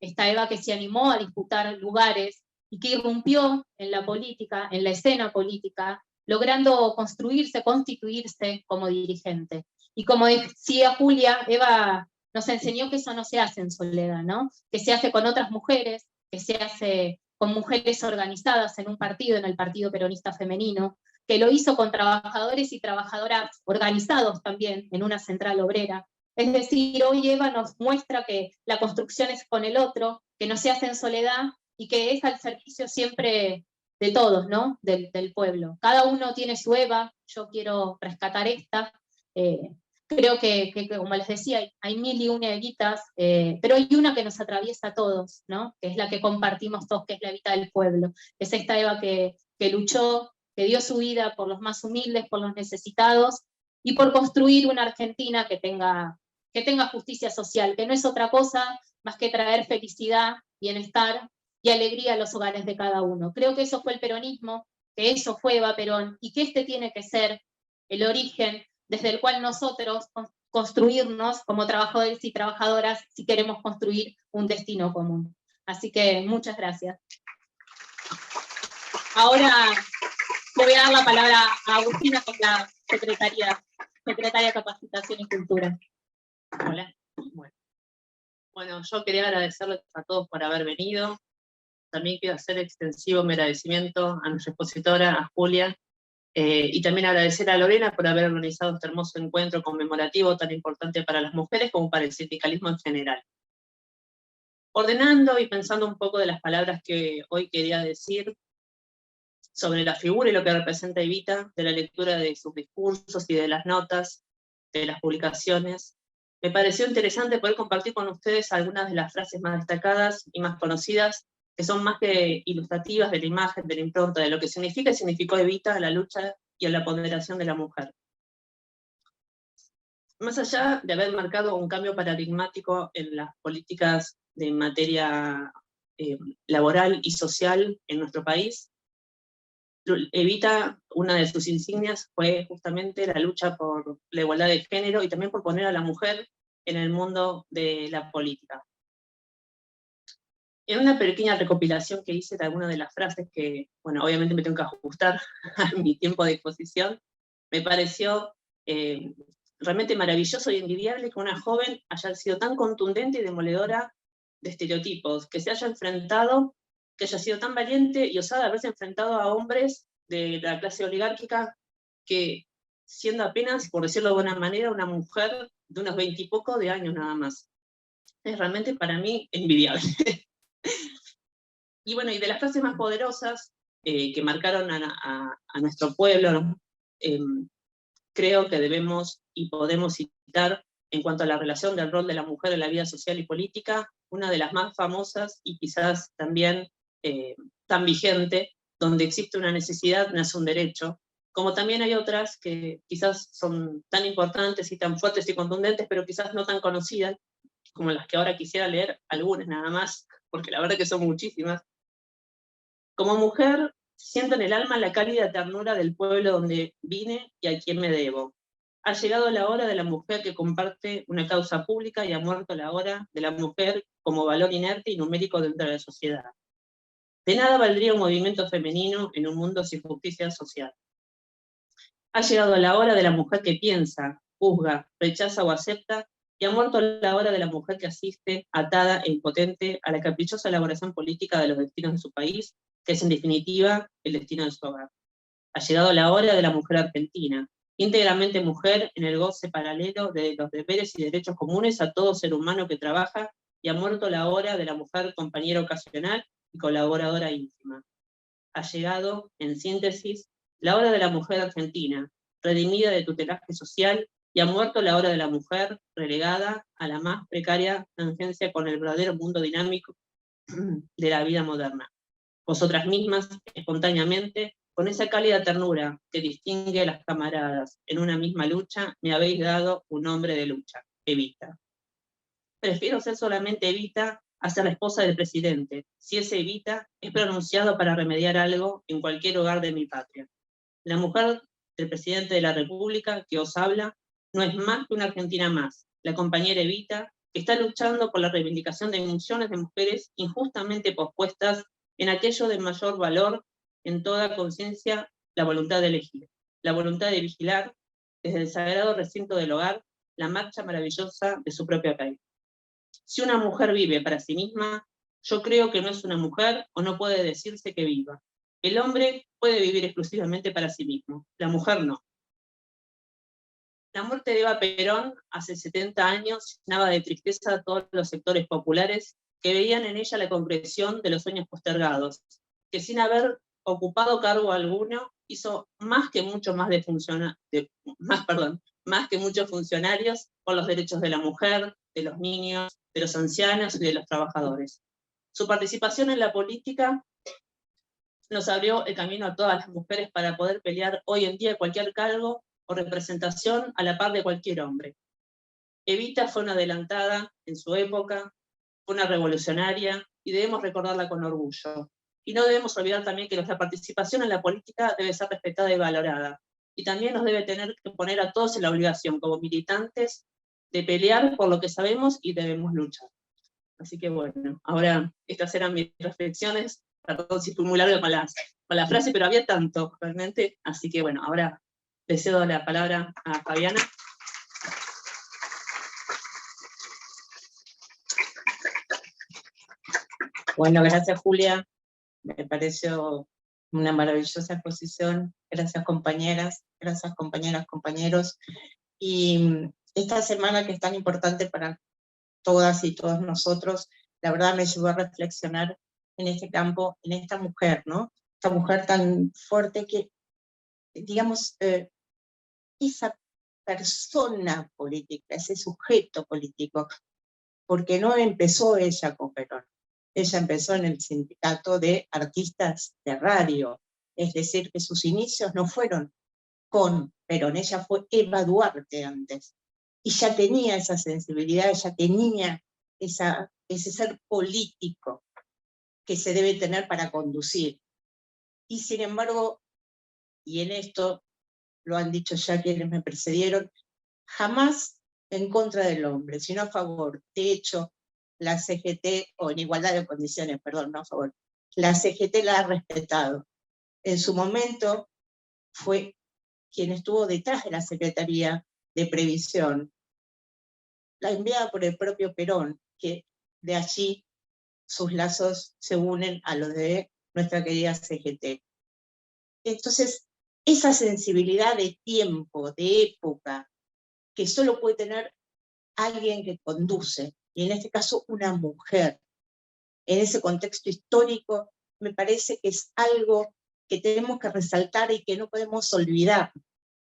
esta Eva que se animó a disputar lugares y que irrumpió en la política, en la escena política, logrando construirse, constituirse como dirigente. Y como decía Julia, Eva nos enseñó que eso no se hace en soledad, ¿no? Que se hace con otras mujeres, que se hace con mujeres organizadas en un partido, en el Partido Peronista Femenino, que lo hizo con trabajadores y trabajadoras organizados también en una central obrera. Es decir, hoy Eva nos muestra que la construcción es con el otro, que no se hace en soledad y que es al servicio siempre de todos, ¿no? Del pueblo. Cada uno tiene su Eva, yo quiero rescatar esta. Creo que, como les decía, hay mil y una Evitas, pero hay una que nos atraviesa a todos, ¿no? Que es la que compartimos todos, que es la Evita del pueblo. Es esta Eva que luchó, que dio su vida por los más humildes, por los necesitados, y por construir una Argentina que tenga justicia social, que no es otra cosa más que traer felicidad, bienestar y alegría a los hogares de cada uno. Creo que eso fue el peronismo, que eso fue Eva Perón, y que este tiene que ser el origen desde el cual nosotros construirnos como trabajadores y trabajadoras si queremos construir un destino común. Así que muchas gracias. Ahora le voy a dar la palabra a Agustina, que es la secretaria de Capacitación y Cultura. Hola. Bueno, yo quería agradecerles a todos por haber venido. También quiero hacer extensivo mi agradecimiento a nuestra expositora, a Julia, y también agradecer a Lorena por haber organizado este hermoso encuentro conmemorativo tan importante para las mujeres como para el sindicalismo en general. Ordenando y pensando un poco de las palabras que hoy quería decir sobre la figura y lo que representa Evita, de la lectura de sus discursos y de las notas, de las publicaciones, me pareció interesante poder compartir con ustedes algunas de las frases más destacadas y más conocidas, que son más que ilustrativas de la imagen, de la impronta, de lo que significa y significó Evita a la lucha y a la ponderación de la mujer. Más allá de haber marcado un cambio paradigmático en las políticas de materia laboral y social en nuestro país, Evita, una de sus insignias fue justamente la lucha por la igualdad de género y también por poner a la mujer en el mundo de la política. En una pequeña recopilación que hice de algunas de las frases que, bueno, obviamente me tengo que ajustar a mi tiempo de exposición, me pareció realmente maravilloso y envidiable que una joven haya sido tan contundente y demoledora de estereotipos, que se haya enfrentado, que haya sido tan valiente y osada haberse enfrentado a hombres de la clase oligárquica que, siendo apenas, por decirlo de alguna manera, una mujer de unos 20 y poco de años nada más. Es realmente para mí envidiable. Y bueno, y de las frases más poderosas que marcaron a nuestro pueblo, ¿no? Creo que debemos y podemos citar, en cuanto a la relación del rol de la mujer en la vida social y política, una de las más famosas y quizás también tan vigente, donde existe una necesidad, nace un derecho, como también hay otras que quizás son tan importantes y tan fuertes y contundentes, pero quizás no tan conocidas, como las que ahora quisiera leer, algunas nada más, porque la verdad que son muchísimas. Como mujer, siento en el alma la cálida ternura del pueblo donde vine y a quien me debo. Ha llegado la hora de la mujer que comparte una causa pública y ha muerto la hora de la mujer como valor inerte y numérico dentro de la sociedad. De nada valdría un movimiento femenino en un mundo sin justicia social. Ha llegado la hora de la mujer que piensa, juzga, rechaza o acepta, y ha muerto la hora de la mujer que asiste, atada e impotente, a la caprichosa elaboración política de los destinos de su país, que es en definitiva el destino de su hogar. Ha llegado la hora de la mujer argentina, íntegramente mujer en el goce paralelo de los deberes y derechos comunes a todo ser humano que trabaja, y ha muerto la hora de la mujer compañera ocasional y colaboradora íntima. Ha llegado, en síntesis, la hora de la mujer argentina, redimida de tutelaje social, y ha muerto la hora de la mujer relegada a la más precaria tangencia con el verdadero mundo dinámico de la vida moderna. Vosotras mismas, espontáneamente, con esa cálida ternura que distingue a las camaradas en una misma lucha, me habéis dado un nombre de lucha, Evita. Prefiero ser solamente Evita a ser la esposa del presidente, si ese Evita es pronunciado para remediar algo en cualquier hogar de mi patria. La mujer del presidente de la República que os habla no es más que una argentina más, la compañera Evita, que está luchando por la reivindicación de millones de mujeres injustamente pospuestas en aquello de mayor valor en toda conciencia, la voluntad de elegir, la voluntad de vigilar desde el sagrado recinto del hogar la marcha maravillosa de su propio país. Si una mujer vive para sí misma, yo creo que no es una mujer o no puede decirse que viva. El hombre puede vivir exclusivamente para sí mismo, la mujer no. La muerte de Eva Perón hace 70 años llenaba de tristeza a todos los sectores populares que veían en ella la concreción de los sueños postergados, que sin haber ocupado cargo alguno hizo más que muchos funcionarios por los derechos de la mujer, de los niños, de los ancianos y de los trabajadores. Su participación en la política nos abrió el camino a todas las mujeres para poder pelear hoy en día cualquier cargo o representación a la par de cualquier hombre. Evita fue una adelantada en su época, fue una revolucionaria, y debemos recordarla con orgullo. Y no debemos olvidar también que nuestra participación en la política debe ser respetada y valorada, y también nos debe tener que poner a todos en la obligación, como militantes, de pelear por lo que sabemos y debemos luchar. Así que bueno, ahora estas eran mis reflexiones. Perdón si fui muy larga con la frase, pero había tanto realmente. Así que bueno, ahora le cedo la palabra a Fabiana. Bueno, gracias Julia. Me pareció una maravillosa exposición. Gracias compañeras, compañeros. Y esta semana que es tan importante para todas y todos nosotros, la verdad me llevó a reflexionar en este campo, en esta mujer, ¿no? Esta mujer tan fuerte que, digamos, esa persona política, ese sujeto político, porque no empezó ella con Perón, ella empezó en el sindicato de artistas de radio, es decir, que sus inicios no fueron con Perón, ella fue Eva Duarte antes, y ya tenía esa sensibilidad, ya tenía ese ser político que se debe tener para conducir. Y sin embargo, y en esto lo han dicho ya quienes me precedieron, jamás en contra del hombre, sino a favor. De hecho, la CGT, o en igualdad de condiciones, perdón, no a favor, la CGT la ha respetado. En su momento fue quien estuvo detrás de la Secretaría de Previsión, la enviada por el propio Perón, que de allí sus lazos se unen a los de nuestra querida CGT. Entonces, esa sensibilidad de tiempo, de época, que solo puede tener alguien que conduce, y en este caso una mujer, en ese contexto histórico, me parece que es algo que tenemos que resaltar y que no podemos olvidar.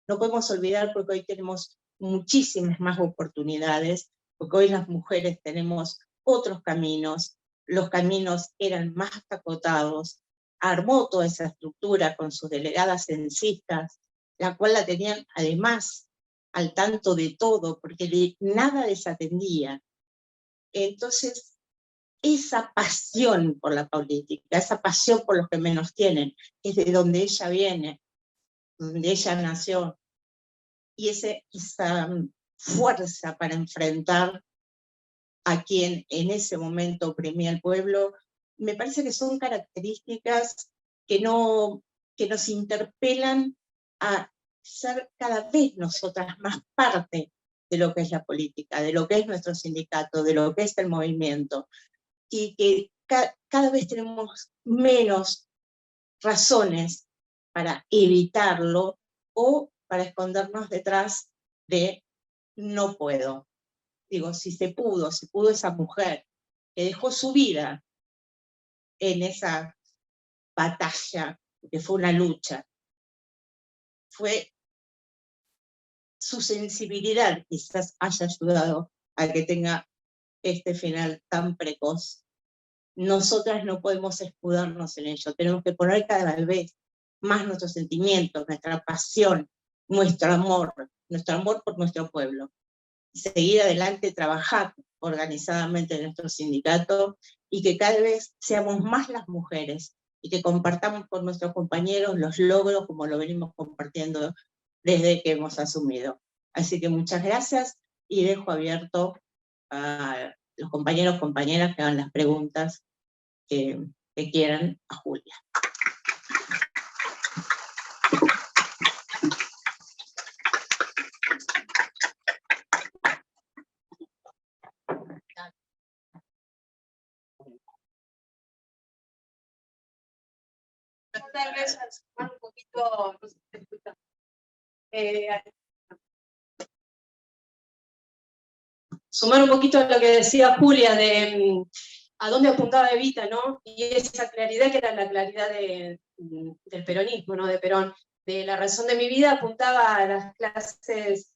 No podemos olvidar porque hoy tenemos muchísimas más oportunidades, porque hoy las mujeres tenemos otros caminos, los caminos eran más acotados, armó toda esa estructura con sus delegadas censistas, la cual la tenían además al tanto de todo, porque nada desatendía. Entonces, esa pasión por la política, esa pasión por los que menos tienen, es de donde ella viene, donde ella nació, y esa fuerza para enfrentar a quien en ese momento oprimía al pueblo, me parece que son características que nos interpelan a ser cada vez nosotras más parte de lo que es la política, de lo que es nuestro sindicato, de lo que es el movimiento, y que cada vez tenemos menos razones para evitarlo o para escondernos detrás de no puedo. Digo, si se pudo esa mujer que dejó su vida en esa batalla, que fue una lucha, fue su sensibilidad quizás haya ayudado a que tenga este final tan precoz. Nosotras no podemos escudarnos en ello, tenemos que poner cada vez más nuestros sentimientos, nuestra pasión, nuestro amor por nuestro pueblo. Seguir adelante, trabajar organizadamente en nuestro sindicato y que cada vez seamos más las mujeres y que compartamos con nuestros compañeros los logros como lo venimos compartiendo desde que hemos asumido. Así que muchas gracias y dejo abierto a los compañeros, compañeras que hagan las preguntas que quieran a Julia. Tal vez sumar un poquito, no sé si se escucha. Sumar un poquito a lo que decía Julia de a dónde apuntaba Evita, ¿no? Y esa claridad que era la claridad del peronismo, ¿no? De Perón. De la razón de mi vida apuntaba a las clases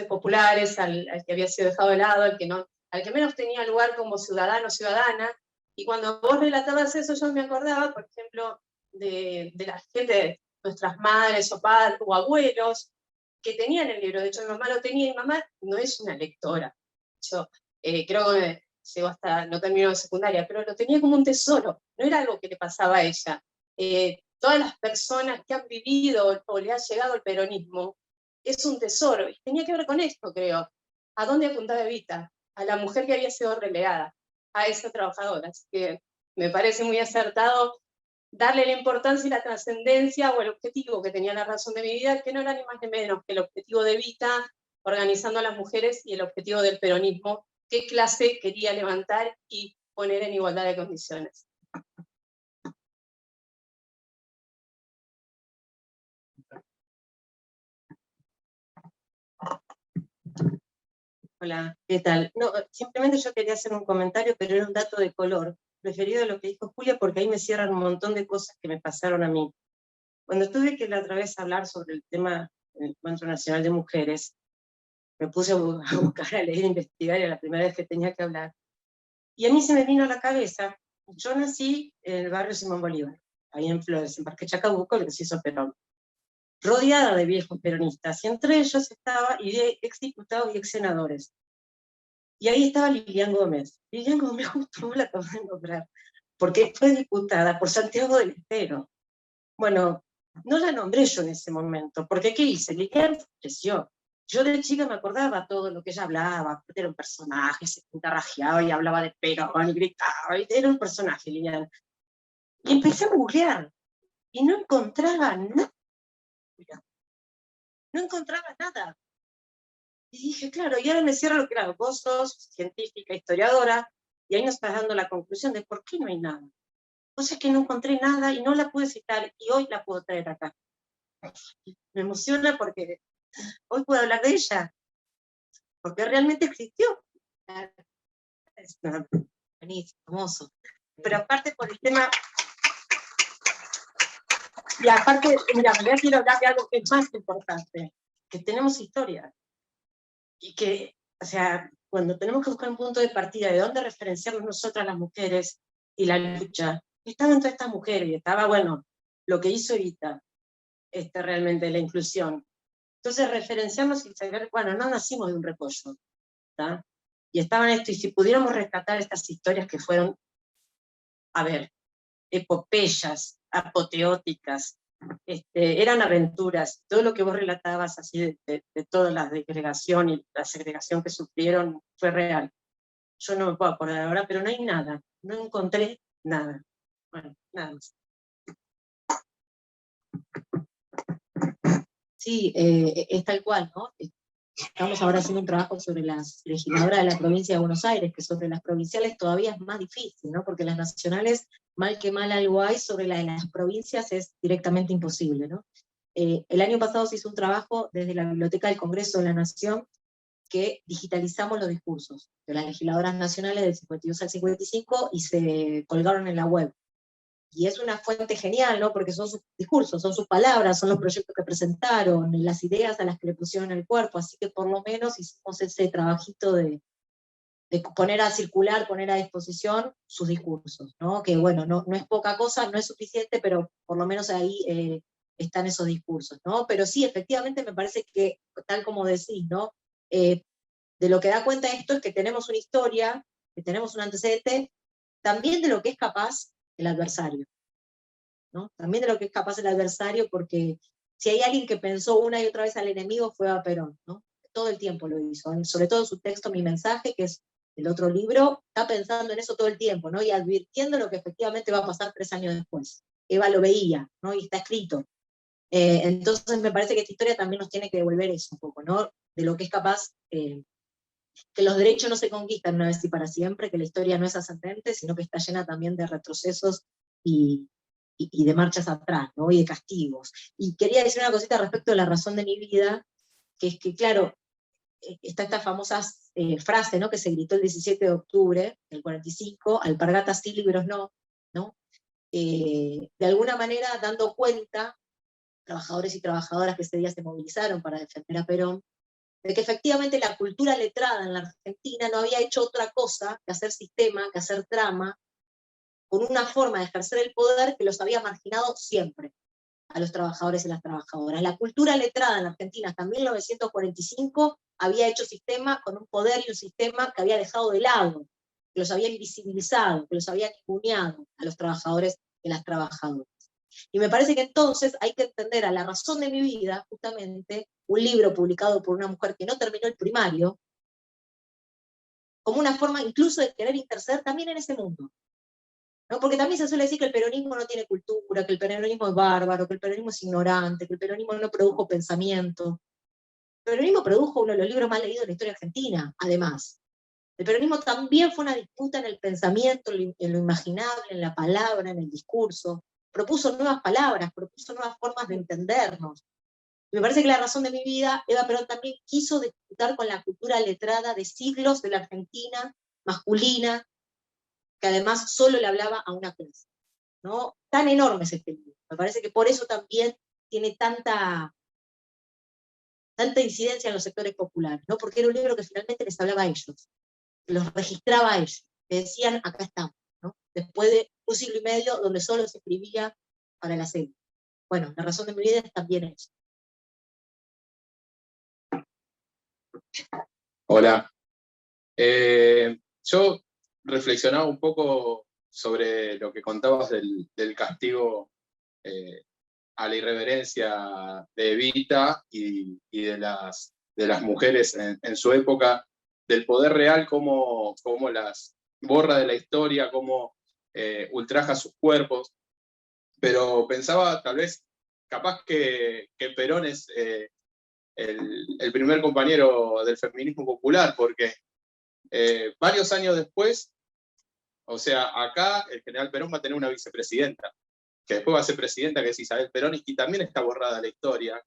populares, al que había sido dejado de lado, al que menos tenía lugar como ciudadano o ciudadana. Y cuando vos relatabas eso, yo me acordaba, por ejemplo, de la gente, nuestras madres o padres o abuelos, que tenían el libro. De hecho, mi mamá lo tenía, y mi mamá no es una lectora. Yo creo que llegó hasta, no terminó de secundaria, pero lo tenía como un tesoro, no era algo que le pasaba a ella. Todas las personas que han vivido o le ha llegado el peronismo, es un tesoro, y tenía que ver con esto, creo. ¿A dónde apuntaba Evita? A la mujer que había sido relegada, a esa trabajadora. Así que me parece muy acertado darle la importancia y la trascendencia o el objetivo que tenía la razón de mi vida, que no era ni más ni menos que el objetivo de Evita, organizando a las mujeres, y el objetivo del peronismo, qué clase quería levantar y poner en igualdad de condiciones. Hola, ¿qué tal? No, simplemente yo quería hacer un comentario, pero era un dato de color, referido a lo que dijo Julia, porque ahí me cierran un montón de cosas que me pasaron a mí. Cuando tuve que la otra vez hablar sobre el tema del Encuentro Nacional de Mujeres, me puse a buscar, a leer, a investigar, y era la primera vez que tenía que hablar. Y a mí se me vino a la cabeza, yo nací en el barrio Simón Bolívar, ahí en Flores, en Parque Chacabuco, lo que se hizo Perón, rodeada de viejos peronistas, y entre ellos estaba y de exdiputados y ex senadores. Y ahí estaba Lilian Gómez. Lilian Gómez justo no la acabo de nombrar, porque fue diputada por Santiago del Estero. Bueno, no la nombré yo en ese momento, porque ¿qué hice? Lilian creció. Yo de chica me acordaba todo lo que ella hablaba, porque era un personaje, se pintarrajeaba y hablaba de Perón y gritaba, y era un personaje, Lilian. Y empecé a googlear, y no encontraba nada. No encontraba nada. Y dije, claro, y ahora me cierro lo que era, vos sos científica, historiadora, y ahí nos estás dando la conclusión de por qué no hay nada. O sea, que no encontré nada y no la pude citar, y hoy la puedo traer acá. Me emociona porque hoy puedo hablar de ella, porque realmente existió. Es buenísimo, hermoso. Pero aparte por el tema... Y aparte, mira, me quiero hablar de algo que es más importante, que tenemos historia. Y que, o sea, cuando tenemos que buscar un punto de partida de dónde referenciarnos nosotras las mujeres y la lucha, estaban todas estas mujeres, y estaba, bueno, lo que hizo Evita, realmente la inclusión. Entonces referenciarnos y saber, bueno, no nacimos de un repollo, ¿tá? Y estaban esto, y si pudiéramos rescatar estas historias que fueron, a ver, epopeyas, apoteóticas, eran aventuras, todo lo que vos relatabas así de toda la segregación y la segregación que sufrieron fue real. Yo no me puedo acordar ahora, pero no hay nada, no encontré nada. Bueno, nada más. Sí, es tal cual, ¿no? Estamos ahora haciendo un trabajo sobre las legisladoras de la provincia de Buenos Aires, que sobre las provinciales todavía es más difícil, ¿no? Porque las nacionales, mal que mal algo hay, sobre la de las provincias es directamente imposible, ¿no? El año pasado se hizo un trabajo desde la Biblioteca del Congreso de la Nación, que digitalizamos los discursos de las legisladoras nacionales del 52 al 55 y se colgaron en la web. Y es una fuente genial, ¿no? Porque son sus discursos, son sus palabras, son los proyectos que presentaron, las ideas a las que le pusieron el cuerpo, así que por lo menos hicimos ese trabajito de poner a circular, poner a disposición sus discursos, ¿no? Que bueno, no es poca cosa, no es suficiente, pero por lo menos ahí están esos discursos, ¿no? Pero sí, efectivamente me parece que, tal como decís, ¿no? De lo que da cuenta esto es que tenemos una historia, que tenemos un antecedente, también de lo que es capaz el adversario, ¿no? También de lo que es capaz el adversario, porque si hay alguien que pensó una y otra vez al enemigo fue a Perón, ¿no? Todo el tiempo lo hizo, sobre todo en su texto Mi Mensaje, que es el otro libro, está pensando en eso todo el tiempo, ¿no? Y advirtiendo lo que efectivamente va a pasar 3 años después. Eva lo veía, ¿no? Y está escrito. Entonces me parece que esta historia también nos tiene que devolver eso un poco, ¿no? De lo que es capaz, que los derechos no se conquistan una vez y para siempre, que la historia no es ascendente, sino que está llena también de retrocesos y de marchas atrás, ¿no? Y de castigos. Y quería decir una cosita respecto a la razón de mi vida, que es que, claro, está esta famosa frase, ¿no? Que se gritó el 17 de octubre del 45, alpargatas sí, libros no, ¿no? De alguna manera dando cuenta, trabajadores y trabajadoras que ese día se movilizaron para defender a Perón, de que efectivamente la cultura letrada en la Argentina no había hecho otra cosa que hacer sistema, que hacer trama, con una forma de ejercer el poder que los había marginado siempre a los trabajadores y las trabajadoras. La cultura letrada en la Argentina hasta 1945 había hecho sistema con un poder y un sistema que había dejado de lado, que los había invisibilizado, que los había ninguneado a los trabajadores y las trabajadoras. Y me parece que entonces hay que entender a La razón de mi vida, justamente, un libro publicado por una mujer que no terminó el primario, como una forma incluso de querer interceder también en ese mundo. ¿No? Porque también se suele decir que el peronismo no tiene cultura, que el peronismo es bárbaro, que el peronismo es ignorante, que el peronismo no produjo pensamiento. El peronismo produjo uno de los libros más leídos de la historia argentina, además. El peronismo también fue una disputa en el pensamiento, en lo imaginable, en la palabra, en el discurso. Propuso nuevas palabras, propuso nuevas formas de entendernos. Y me parece que La razón de mi vida, Eva Perón también quiso disputar con la cultura letrada de siglos de la Argentina masculina, que además solo le hablaba a una clase, ¿no? Tan enorme es este libro. Me parece que por eso también tiene tanta incidencia en los sectores populares, ¿no? Porque era un libro que finalmente les hablaba a ellos, que los registraba a ellos, que decían, acá estamos, ¿no? Después de un siglo y medio donde solo se escribía para la serie. Bueno, La razón de mi vida es también eso. Hola. Yo reflexionaba un poco sobre lo que contabas del castigo a la irreverencia de Evita y de las mujeres en su época, del poder real, cómo las borra de la historia, cómo ultraja sus cuerpos. Pero pensaba, tal vez, capaz que Perón es el primer compañero del feminismo popular, porque varios años después, o sea, acá el general Perón va a tener una vicepresidenta, que después va a ser presidenta, que es Isabel Perón, y también está borrada la historia,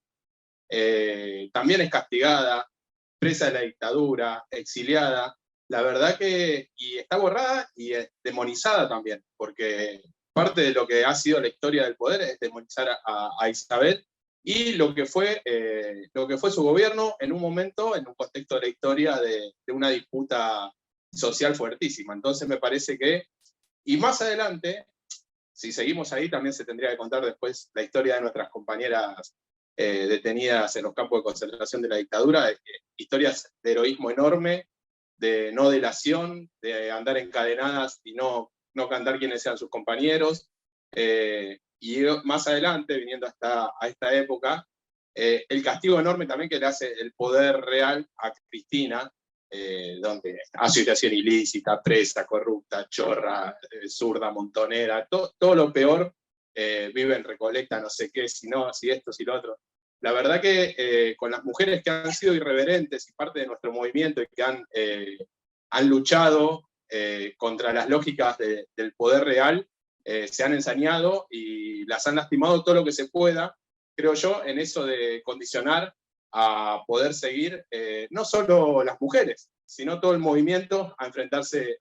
también es castigada, presa de la dictadura, exiliada, la verdad que, y está borrada y demonizada también, porque parte de lo que ha sido la historia del poder es demonizar a Isabel, y lo que fue su gobierno en un momento, en un contexto de la historia de una disputa social fuertísima. Entonces me parece que, y más adelante, si seguimos ahí, también se tendría que contar después la historia de nuestras compañeras detenidas en los campos de concentración de la dictadura, historias de heroísmo enorme, de no delación, de andar encadenadas y no cantar quiénes sean sus compañeros, y más adelante, viniendo a esta época, el castigo enorme también que le hace el poder real a Cristina, donde asociación ilícita, presa, corrupta, chorra, zurda, montonera, todo lo peor, vive en Recoleta, no sé qué, si no, si esto, si lo otro. La verdad que con las mujeres que han sido irreverentes y parte de nuestro movimiento y que han luchado contra las lógicas del poder real, se han ensañado y las han lastimado todo lo que se pueda, creo yo, en eso de condicionar a poder seguir, no solo las mujeres, sino todo el movimiento a enfrentarse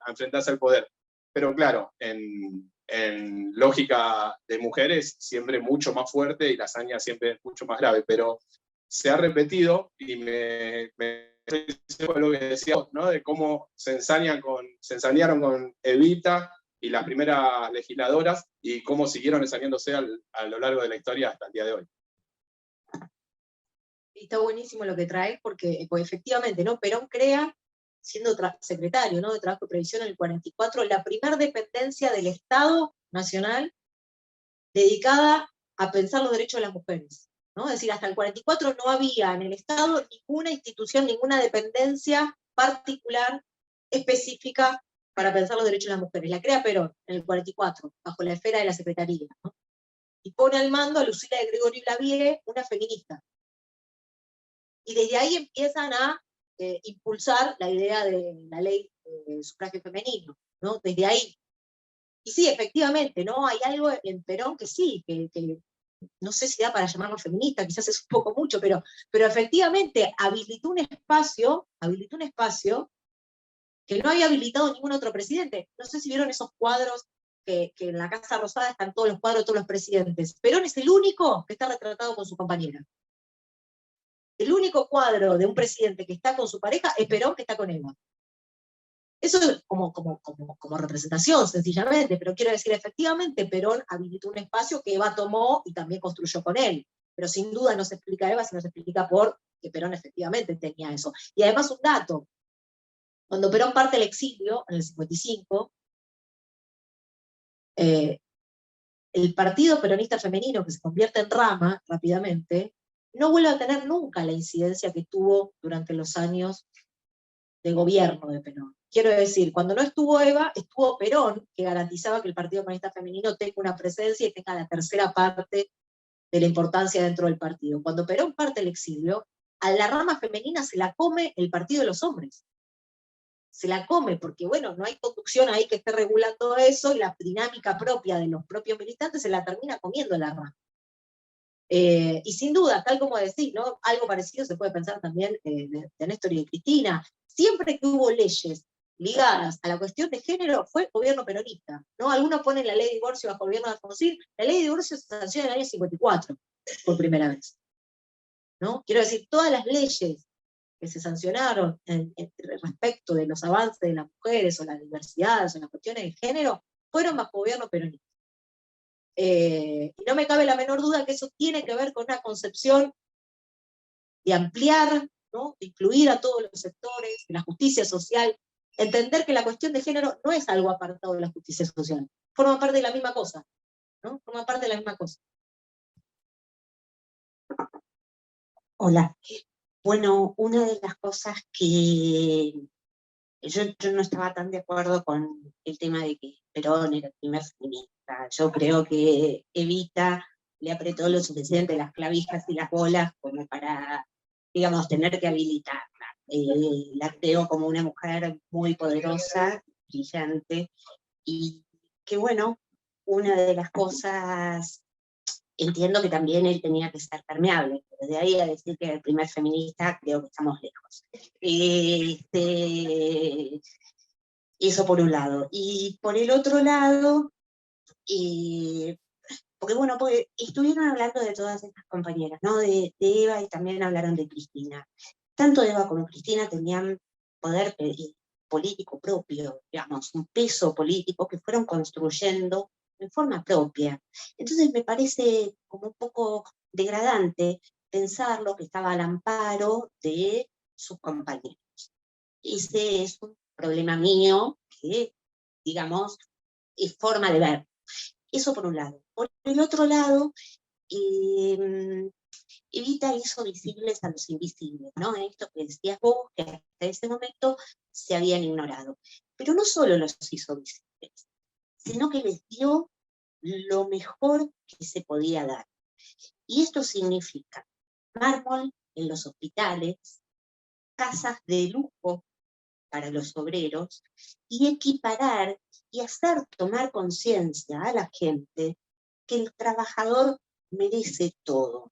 al poder. Pero claro, en lógica de mujeres, siempre mucho más fuerte y la hazaña siempre mucho más grave, pero se ha repetido y me lo que decía, ¿no? De cómo se ensañaron con Evita y las primeras legisladoras y cómo siguieron ensañándose a lo largo de la historia hasta el día de hoy. Está buenísimo lo que traes, porque pues efectivamente, ¿no? Perón crea, siendo secretario, ¿no?, de Trabajo y Previsión en el 44, la primera dependencia del Estado Nacional dedicada a pensar los derechos de las mujeres, ¿no? Es decir, hasta el 44 no había en el Estado ninguna institución, ninguna dependencia particular específica para pensar los derechos de las mujeres. La crea Perón en el 44, bajo la esfera de la Secretaría, ¿no? Y pone al mando a Lucila de Gregorio Lavie, una feminista. Y desde ahí empiezan a impulsar la idea de la ley de sufragio femenino, ¿no? Desde ahí. Y sí, efectivamente, ¿no? Hay algo en Perón que sí, que no sé si da para llamarlo feminista, quizás es un poco mucho, pero efectivamente habilitó un espacio que no había habilitado ningún otro presidente. No sé si vieron esos cuadros que en la Casa Rosada están todos los cuadros de todos los presidentes. Perón es el único que está retratado con su compañera. El único cuadro de un presidente que está con su pareja es Perón, que está con Eva. Eso es como representación, sencillamente, pero quiero decir, efectivamente, Perón habilitó un espacio que Eva tomó y también construyó con él. Pero sin duda no se explica Eva, sino se explica por que Perón efectivamente tenía eso. Y además un dato, cuando Perón parte al exilio, en el 55, el Partido Peronista Femenino, que se convierte en rama rápidamente, no vuelve a tener nunca la incidencia que tuvo durante los años de gobierno de Perón. Quiero decir, cuando no estuvo Eva, estuvo Perón, que garantizaba que el Partido Peronista Femenino tenga una presencia y tenga la tercera parte de la importancia dentro del partido. Cuando Perón parte al exilio, a la rama femenina se la come el Partido de los Hombres. Se la come, porque bueno, no hay conducción ahí que esté regulando eso, y la dinámica propia de los propios militantes se la termina comiendo la rama. Y sin duda, tal como decís, ¿no?, algo parecido se puede pensar también de Néstor y de Cristina. Siempre que hubo leyes ligadas a la cuestión de género, fue gobierno peronista, ¿no? Algunos ponen la ley de divorcio bajo el gobierno de Alfonsín. La ley de divorcio se sancionó en el año 54, por primera vez, ¿no? Quiero decir, todas las leyes que se sancionaron respecto de los avances de las mujeres, o las diversidades, o las cuestiones de género, fueron bajo gobierno peronista. Y no me cabe la menor duda que eso tiene que ver con una concepción de ampliar, ¿no?, de incluir a todos los sectores, de la justicia social, entender que la cuestión de género no es algo apartado de la justicia social, forma parte de la misma cosa, ¿no? Forma parte de la misma cosa. Hola. Bueno, una de las cosas que yo no estaba tan de acuerdo con el tema de que Perón era el primer feminista. Yo creo que Evita le apretó lo suficiente las clavijas y las bolas como para, digamos, tener que habilitarla. La creo como una mujer muy poderosa, brillante, y que bueno, una de las cosas, entiendo que también él tenía que ser permeable, pero de ahí a decir que era el primer feminista, creo que estamos lejos. Eso por un lado. Y por el otro lado, porque bueno, porque estuvieron hablando de todas estas compañeras, ¿no? De Eva, y también hablaron de Cristina. Tanto Eva como Cristina tenían poder político propio, digamos, un peso político que fueron construyendo en forma propia. Entonces me parece como un poco degradante pensarlo que estaba al amparo de sus compañeros. Ese es un problema mío que, digamos, es forma de ver. Eso por un lado. Por el otro lado, Evita hizo visibles a los invisibles, ¿no? Esto que decías vos, que hasta ese momento se habían ignorado. Pero no solo los hizo visibles, sino que les dio lo mejor que se podía dar. Y esto significa mármol en los hospitales, casas de lujo para los obreros, y equiparar y hacer tomar conciencia a la gente que el trabajador merece todo.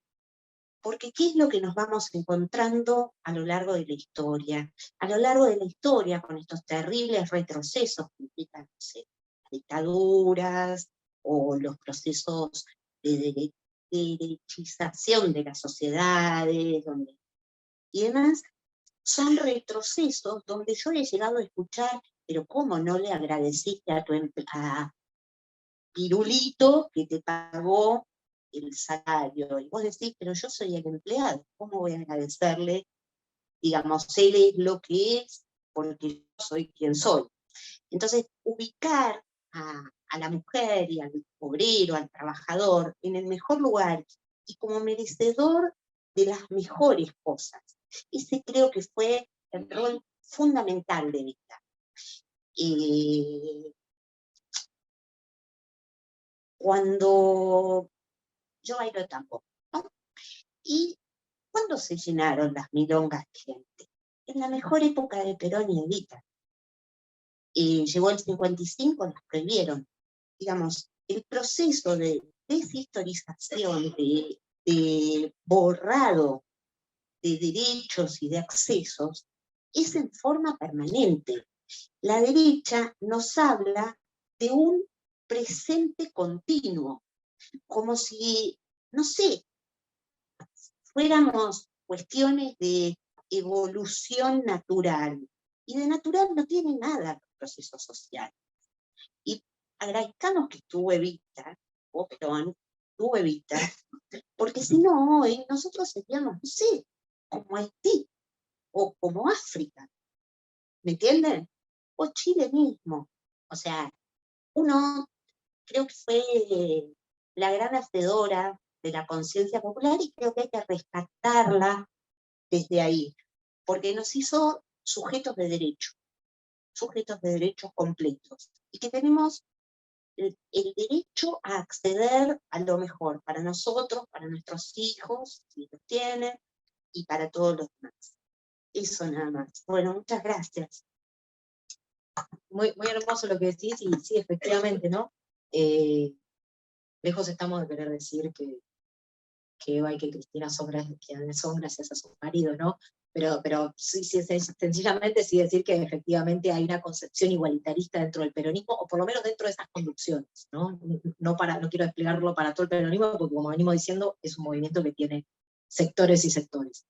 Porque ¿qué es lo que nos vamos encontrando a lo largo de la historia? A lo largo de la historia, con estos terribles retrocesos que implican, no sé, las dictaduras o los procesos de derechización de las sociedades y demás, son retrocesos donde yo he llegado a escuchar, pero ¿cómo no le agradeciste a a Pirulito que te pagó el salario? Y vos decís, pero yo soy el empleado, ¿cómo voy a agradecerle? Digamos, él es lo que es porque yo soy quien soy. Entonces, ubicar a la mujer y al obrero, al trabajador, en el mejor lugar y como merecedor de las mejores cosas. Ese creo que fue el rol fundamental de Evita. Cuando yo bailo tambo, ¿no? Y ¿cuándo se llenaron las milongas de gente? En la mejor época de Perón y Evita. Llegó el 55, las prohibieron. Digamos, el proceso de deshistorización, de borrado de derechos y de accesos, es en forma permanente. La derecha nos habla de un presente continuo, como si, no sé, fuéramos cuestiones de evolución natural. Y de natural no tiene nada los procesos sociales. Y agradezcamos que estuvo Evita, o Perón, estuvo Evita, porque si no, hoy nosotros seríamos, no sé, como Haití, o como África, ¿me entienden? O Chile mismo. O sea, uno creo que fue la gran hacedora de la conciencia popular y creo que hay que rescatarla desde ahí, porque nos hizo sujetos de derechos completos, y que tenemos el derecho a acceder a lo mejor para nosotros, para nuestros hijos, si los tienen, y para todos los demás. Eso nada más. Bueno, muchas gracias. Muy, muy hermoso lo que decís, y sí, efectivamente, ¿no? Lejos estamos de querer decir que Eva y que Cristina son gracias a su marido, ¿no? Pero sí, sencillamente sí decir que efectivamente hay una concepción igualitarista dentro del peronismo, o por lo menos dentro de esas conducciones, ¿no? No quiero desplegarlo para todo el peronismo, porque como venimos diciendo, es un movimiento que tiene sectores y sectores.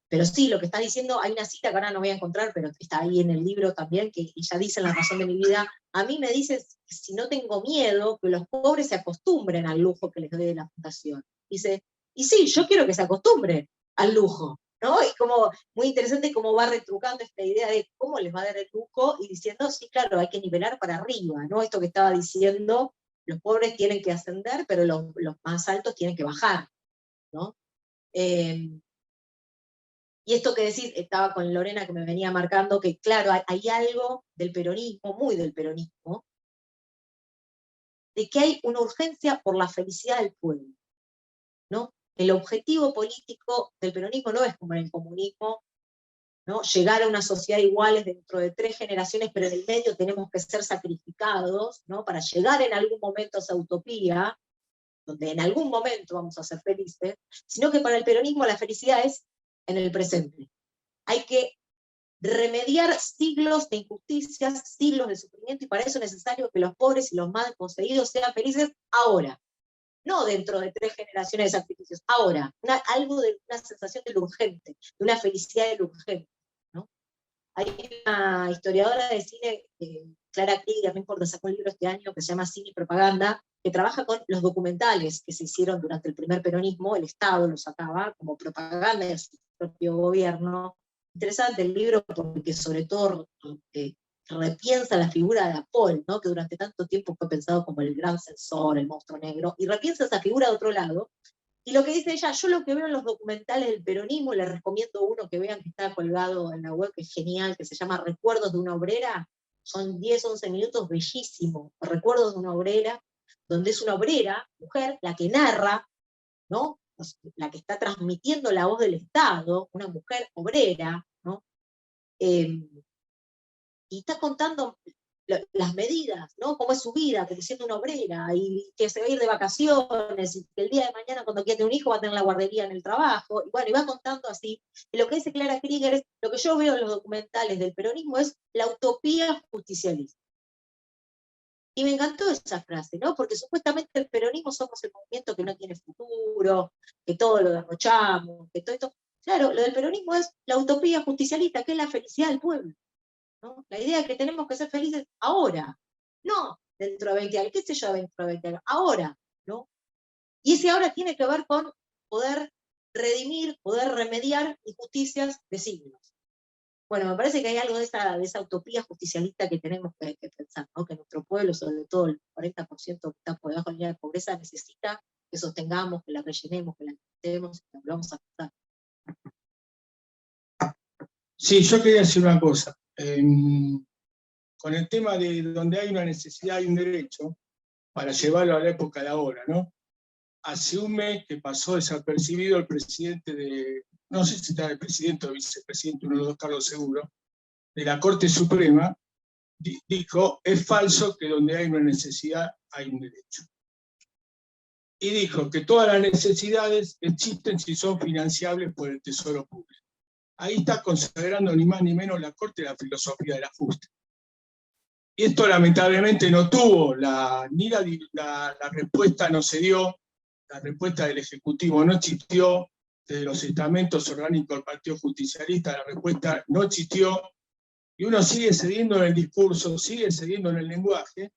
Pero sí, lo que está diciendo, hay una cita que ahora no voy a encontrar, pero está ahí en el libro también, que ella dice en La razón de mi vida, a mí me dices, si no tengo miedo, que los pobres se acostumbren al lujo que les doy de la fundación. Dice, y sí, yo quiero que se acostumbren al lujo, ¿no? Y como muy interesante cómo va retrucando esta idea de cómo les va a dar el lujo, y diciendo, sí, claro, hay que nivelar para arriba, ¿no? Esto que estaba diciendo, los pobres tienen que ascender, pero los más altos tienen que bajar, ¿no? Y esto que decís, estaba con Lorena que me venía marcando, que claro, hay algo del peronismo, muy del peronismo, de que hay una urgencia por la felicidad del pueblo, ¿no? El objetivo político del peronismo no es como en el comunismo, ¿no? Llegar a una sociedad iguales dentro de 3 generaciones, pero en el medio tenemos que ser sacrificados, ¿no? Para llegar en algún momento a esa utopía, donde en algún momento vamos a ser felices, sino que para el peronismo la felicidad es en el presente. Hay que remediar siglos de injusticias, siglos de sufrimiento, y para eso es necesario que los pobres y los mal poseídos sean felices ahora, no dentro de 3 generaciones de sacrificios, ahora, algo de una sensación de lo urgente, de una felicidad de lo urgente, ¿no? Hay una historiadora de cine, Clara Krieger, no importa, sacó un libro este año que se llama Cine y Propaganda, que trabaja con los documentales que se hicieron durante el primer peronismo, el Estado los sacaba como propaganda de su propio gobierno. Interesante el libro porque sobre todo repiensa la figura de Apol, ¿no? Que durante tanto tiempo fue pensado como el gran censor, el monstruo negro, y repiensa esa figura de otro lado, Y lo que dice ella, yo lo que veo en los documentales del peronismo, les recomiendo uno que vean que está colgado en la web, que es genial, que se llama Recuerdos de una obrera, son 10, 11 minutos, bellísimo, Recuerdos de una obrera, donde es una obrera, mujer, la que narra, ¿no? La que está transmitiendo la voz del Estado, una mujer obrera, ¿no? Y está contando las medidas, ¿no? Cómo es su vida, que siendo una obrera, y que se va a ir de vacaciones, y que el día de mañana cuando quiera tener un hijo va a tener la guardería en el trabajo, y bueno, y va contando así. Y lo que dice Clara Krieger es, lo que yo veo en los documentales del peronismo es la utopía justicialista. Y me encantó esa frase, ¿no? Porque supuestamente el peronismo somos el movimiento que no tiene futuro, que todo lo derrochamos, que todo esto. Claro, lo del peronismo es la utopía justicialista, que es la felicidad del pueblo, ¿no? La idea es que tenemos que ser felices ahora, no dentro de 20 años, qué sé yo dentro de 20 años, ahora, ¿no? Y ese ahora tiene que ver con poder redimir, poder remediar injusticias de siglos. Bueno, me parece que hay algo de esa utopía justicialista que tenemos que pensar, ¿no? Que nuestro pueblo, sobre todo el 40% que está por debajo de la línea de pobreza, necesita que sostengamos, que la rellenemos, que la intentemos, que la volvamos a pensar. Sí, yo quería decir una cosa. Con el tema de donde hay una necesidad y un derecho, para llevarlo a la época de ahora, ¿no? Hace un mes que pasó desapercibido el presidente de, no sé si está el presidente o vicepresidente, uno de los dos cargos seguros, de la Corte Suprema, dijo, es falso que donde hay una necesidad hay un derecho. Y dijo que todas las necesidades existen si son financiables por el Tesoro Público. Ahí está consagrando ni más ni menos la Corte la filosofía del ajuste. Y esto lamentablemente no tuvo, la respuesta no se dio, la respuesta del Ejecutivo no existió, desde los estamentos orgánicos del Partido Justicialista la respuesta no existió, y uno sigue cediendo en el discurso, sigue cediendo en el lenguaje,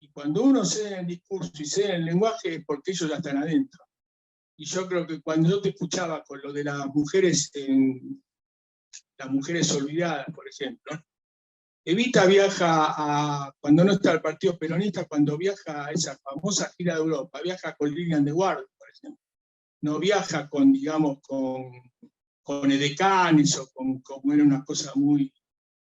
y cuando uno cede en el discurso y cede en el lenguaje es porque ellos ya están adentro. Y yo creo que cuando yo te escuchaba con lo de las mujeres olvidadas, por ejemplo, Evita viaja cuando no está el Partido Peronista, cuando viaja a esa famosa gira de Europa, viaja con Lilian de Guardia, por ejemplo. No viaja con, digamos, con edecanes o como era una cosa muy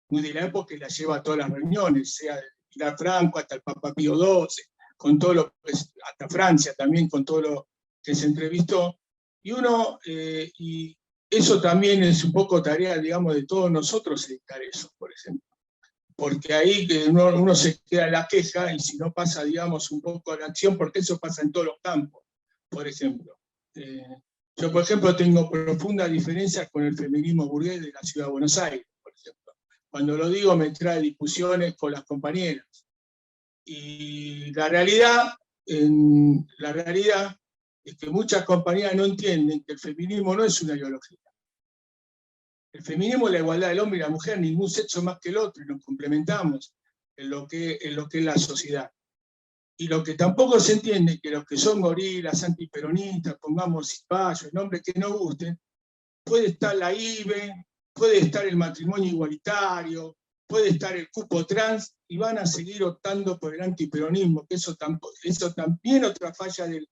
de la época, que la lleva a todas las reuniones, sea de Pilar Franco hasta el Papa Pío XII, con todo lo que hasta Francia también, con todo lo que se entrevistó. Y eso también es un poco tarea, digamos, de todos nosotros editar eso, por ejemplo. Porque ahí uno se queda en la queja y si no pasa, digamos, un poco a la acción, porque eso pasa en todos los campos, por ejemplo. Yo, por ejemplo, tengo profundas diferencias con el feminismo burgués de la Ciudad de Buenos Aires, por ejemplo. Cuando lo digo me trae discusiones con las compañeras. Y la realidad es que muchas compañeras no entienden que el feminismo no es una ideología. El feminismo es la igualdad del hombre y la mujer, ningún sexo más que el otro, y nos complementamos en lo que es la sociedad. Y lo que tampoco se entiende es que los que son gorilas, antiperonistas, pongamos cipayos, nombres que no gusten, puede estar la IBE, puede estar el matrimonio igualitario, puede estar el cupo trans, y van a seguir optando por el antiperonismo, que eso también otra falla de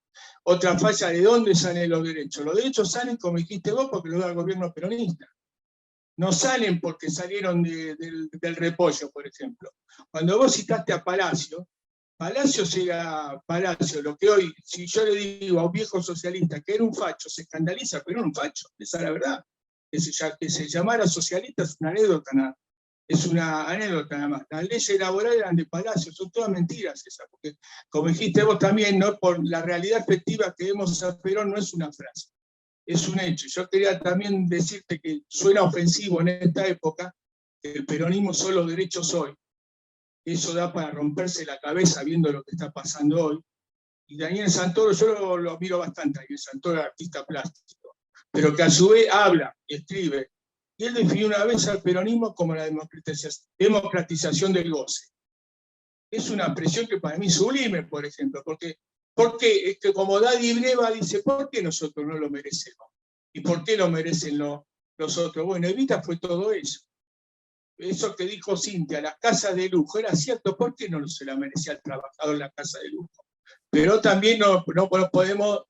dónde salen los derechos. Los derechos salen, como dijiste vos, porque lo da el gobierno peronista. No salen porque salieron del repollo, por ejemplo. Cuando vos citaste a Palacio era Palacio, lo que hoy, si yo le digo a un viejo socialista que era un facho, se escandaliza, pero era un facho, esa es la verdad. Que se llamara socialista es una anécdota nada más. Las leyes laborales eran de Palacio, son todas mentiras esas, porque como dijiste vos también, ¿no? Por la realidad efectiva que vemos a Perón no es una frase. Es un hecho. Yo quería también decirte que suena ofensivo en esta época que el peronismo son los derechos hoy. Eso da para romperse la cabeza viendo lo que está pasando hoy. Y Daniel Santoro, yo lo admiro bastante, Daniel Santoro es artista plástico, pero que a su vez habla y escribe. Y él definió una vez al peronismo como la democratización del goce. Es una expresión que para mí es sublime, por ejemplo, porque es que como Daddy Breva dice, ¿por qué nosotros no lo merecemos? ¿Y por qué lo merecen los otros? Bueno, Evita fue todo eso. Eso que dijo Cintia, las casas de lujo, era cierto, ¿por qué no se la merecía el trabajador la casa de lujo? Pero también no podemos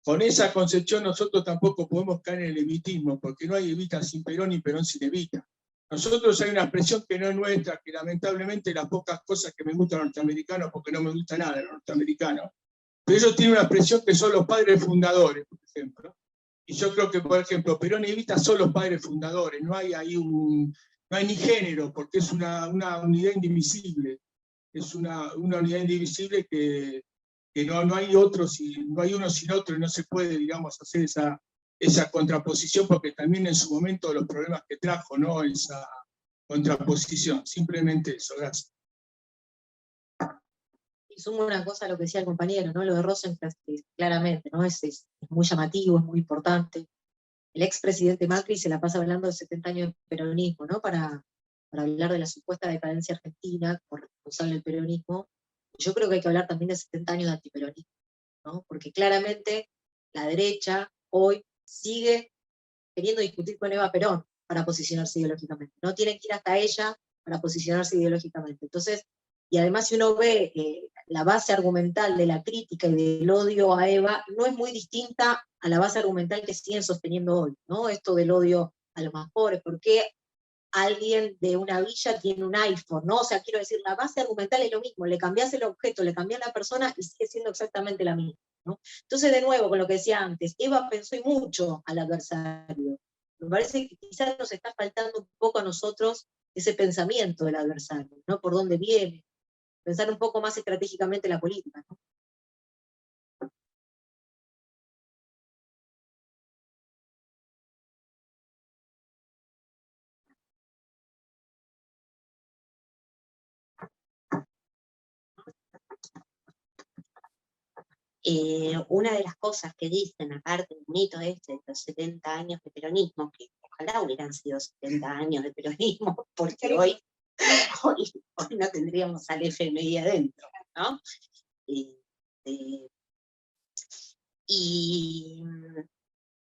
con esa concepción nosotros tampoco podemos caer en el evitismo, porque no hay Evita sin Perón ni Perón sin Evita. Nosotros hay una expresión que no es nuestra, que lamentablemente las pocas cosas que me gustan a los norteamericanos, porque no me gusta nada de los norteamericanos, pero ellos tienen una expresión que son los padres fundadores, por ejemplo. Y yo creo que, por ejemplo, Perón y Evita son los padres fundadores, no hay ahí no hay ni género, porque es una unidad indivisible. Es una unidad indivisible que no hay otro, no hay uno sin otro, y no se puede, digamos, hacer esa contraposición, porque también en su momento los problemas que trajo, ¿no? Esa contraposición. Simplemente eso, gracias. Y sumo una cosa a lo que decía el compañero, ¿no? Lo de Rosenkrantz, claramente, ¿no? Es muy llamativo, es muy importante. El expresidente Macri se la pasa hablando de 70 años de peronismo, ¿no? Para hablar de la supuesta decadencia argentina, por responsable del peronismo. Yo creo que hay que hablar también de 70 años de antiperonismo, ¿no? Porque claramente la derecha hoy sigue queriendo discutir con Eva Perón para posicionarse ideológicamente. No tienen que ir hasta ella para posicionarse ideológicamente. Entonces, y además si uno ve la base argumental de la crítica y del odio a Eva, no es muy distinta a la base argumental que siguen sosteniendo hoy, ¿no? Esto del odio a los más pobres, ¿por qué alguien de una villa tiene un iPhone? ¿No? O sea, quiero decir, la base argumental es lo mismo, le cambiás el objeto, le cambiás la persona y sigue siendo exactamente la misma, ¿no? Entonces, de nuevo, con lo que decía antes, Eva pensó mucho al adversario. Me parece que quizás nos está faltando un poco a nosotros ese pensamiento del adversario, ¿no? Por dónde viene, pensar un poco más estratégicamente la política, ¿no? Una de las cosas que dicen, aparte del mito este de los 70 años de peronismo, que ojalá hubieran sido 70 años de peronismo, porque hoy no tendríamos al FMI adentro, ¿no? Y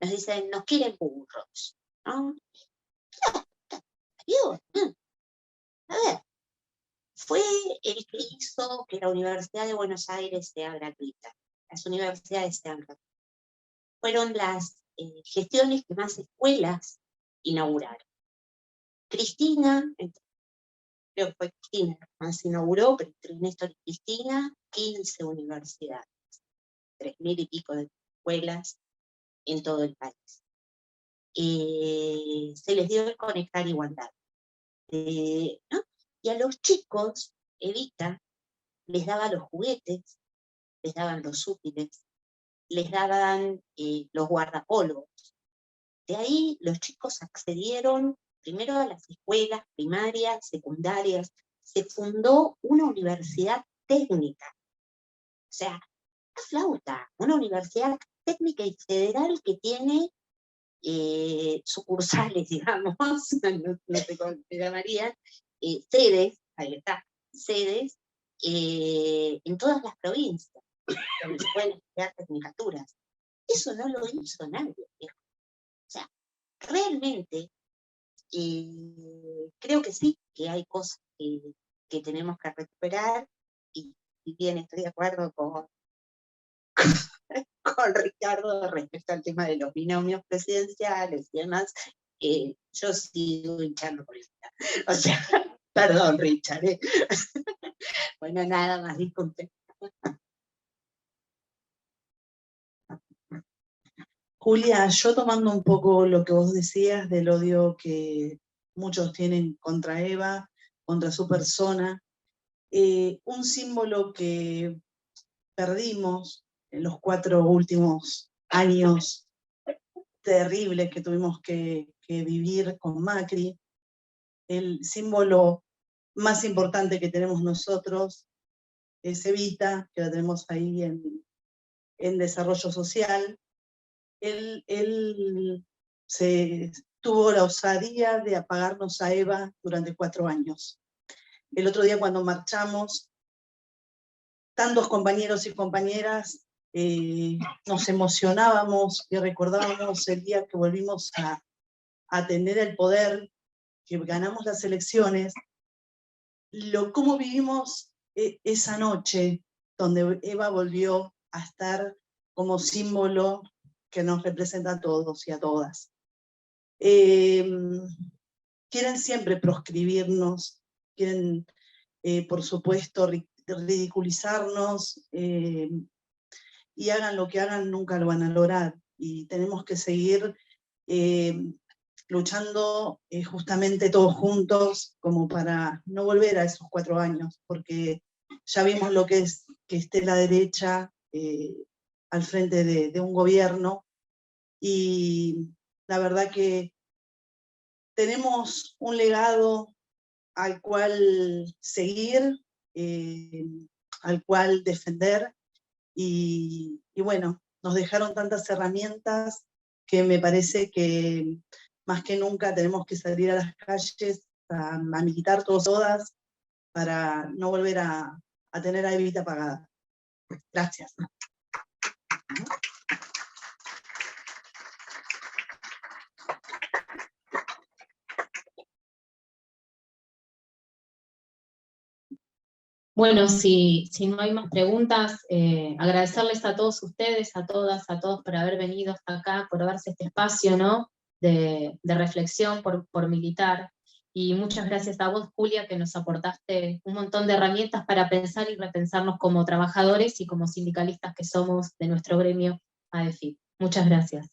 nos dicen, nos quieren burros, ¿no? A ver, fue el que hizo que la Universidad de Buenos Aires sea gratuita. Las universidades sean gratuitas. Fueron las gestiones que más escuelas inauguraron. Cristina, creo que fue Cristina la que más inauguró, pero entre Néstor y Cristina, 15 universidades, 3.000 y pico de escuelas en todo el país. Se les dio el conectar igualdad, ¿no? Y a los chicos, Evita les daba los juguetes, les daban los útiles, les daban los guardapolvos. De ahí los chicos accedieron primero a las escuelas primarias, secundarias. Se fundó una universidad técnica. O sea, la flauta, una universidad técnica y federal que tiene sucursales, digamos, no sé cómo se llamarían, sedes, ahí está, sedes en todas las provincias, donde se pueden estudiar tecnicaturas. Eso no lo hizo nadie. O sea, realmente creo que sí, que hay cosas que tenemos que recuperar, y bien estoy de acuerdo con Ricardo respecto al tema de los binomios presidenciales y demás, yo sigo hinchando por eso. O sea, perdón, Richard. Bueno, nada más, disculpe. Julia, yo tomando un poco lo que vos decías del odio que muchos tienen contra Eva, contra su persona, un símbolo que perdimos en los 4 últimos años terribles que tuvimos que vivir con Macri, el símbolo más importante que tenemos nosotros es Evita, que la tenemos ahí en desarrollo social. Él tuvo la osadía de apagarnos a Eva durante 4 años. El otro día cuando marchamos, tantos compañeros y compañeras nos emocionábamos y recordábamos el día que volvimos a tener el poder, que ganamos las elecciones, cómo vivimos esa noche donde Eva volvió a estar como símbolo que nos representa a todos y a todas. Quieren siempre proscribirnos, quieren, por supuesto, ridiculizarnos, y hagan lo que hagan, nunca lo van a lograr. Y tenemos que seguir luchando justamente todos juntos, como para no volver a esos 4 años, porque ya vimos lo que es que esté la derecha al frente de un gobierno, y la verdad que tenemos un legado al cual seguir, al cual defender, y bueno, nos dejaron tantas herramientas que me parece que más que nunca tenemos que salir a las calles a militar todas para no volver a tener a Evita apagada. Gracias. Bueno, si no hay más preguntas, agradecerles a todos ustedes, a todas, a todos por haber venido hasta acá, por darse este espacio, ¿no?, de reflexión por militar. Y muchas gracias a vos, Julia, que nos aportaste un montón de herramientas para pensar y repensarnos como trabajadores y como sindicalistas que somos de nuestro gremio AEFIT. Muchas gracias.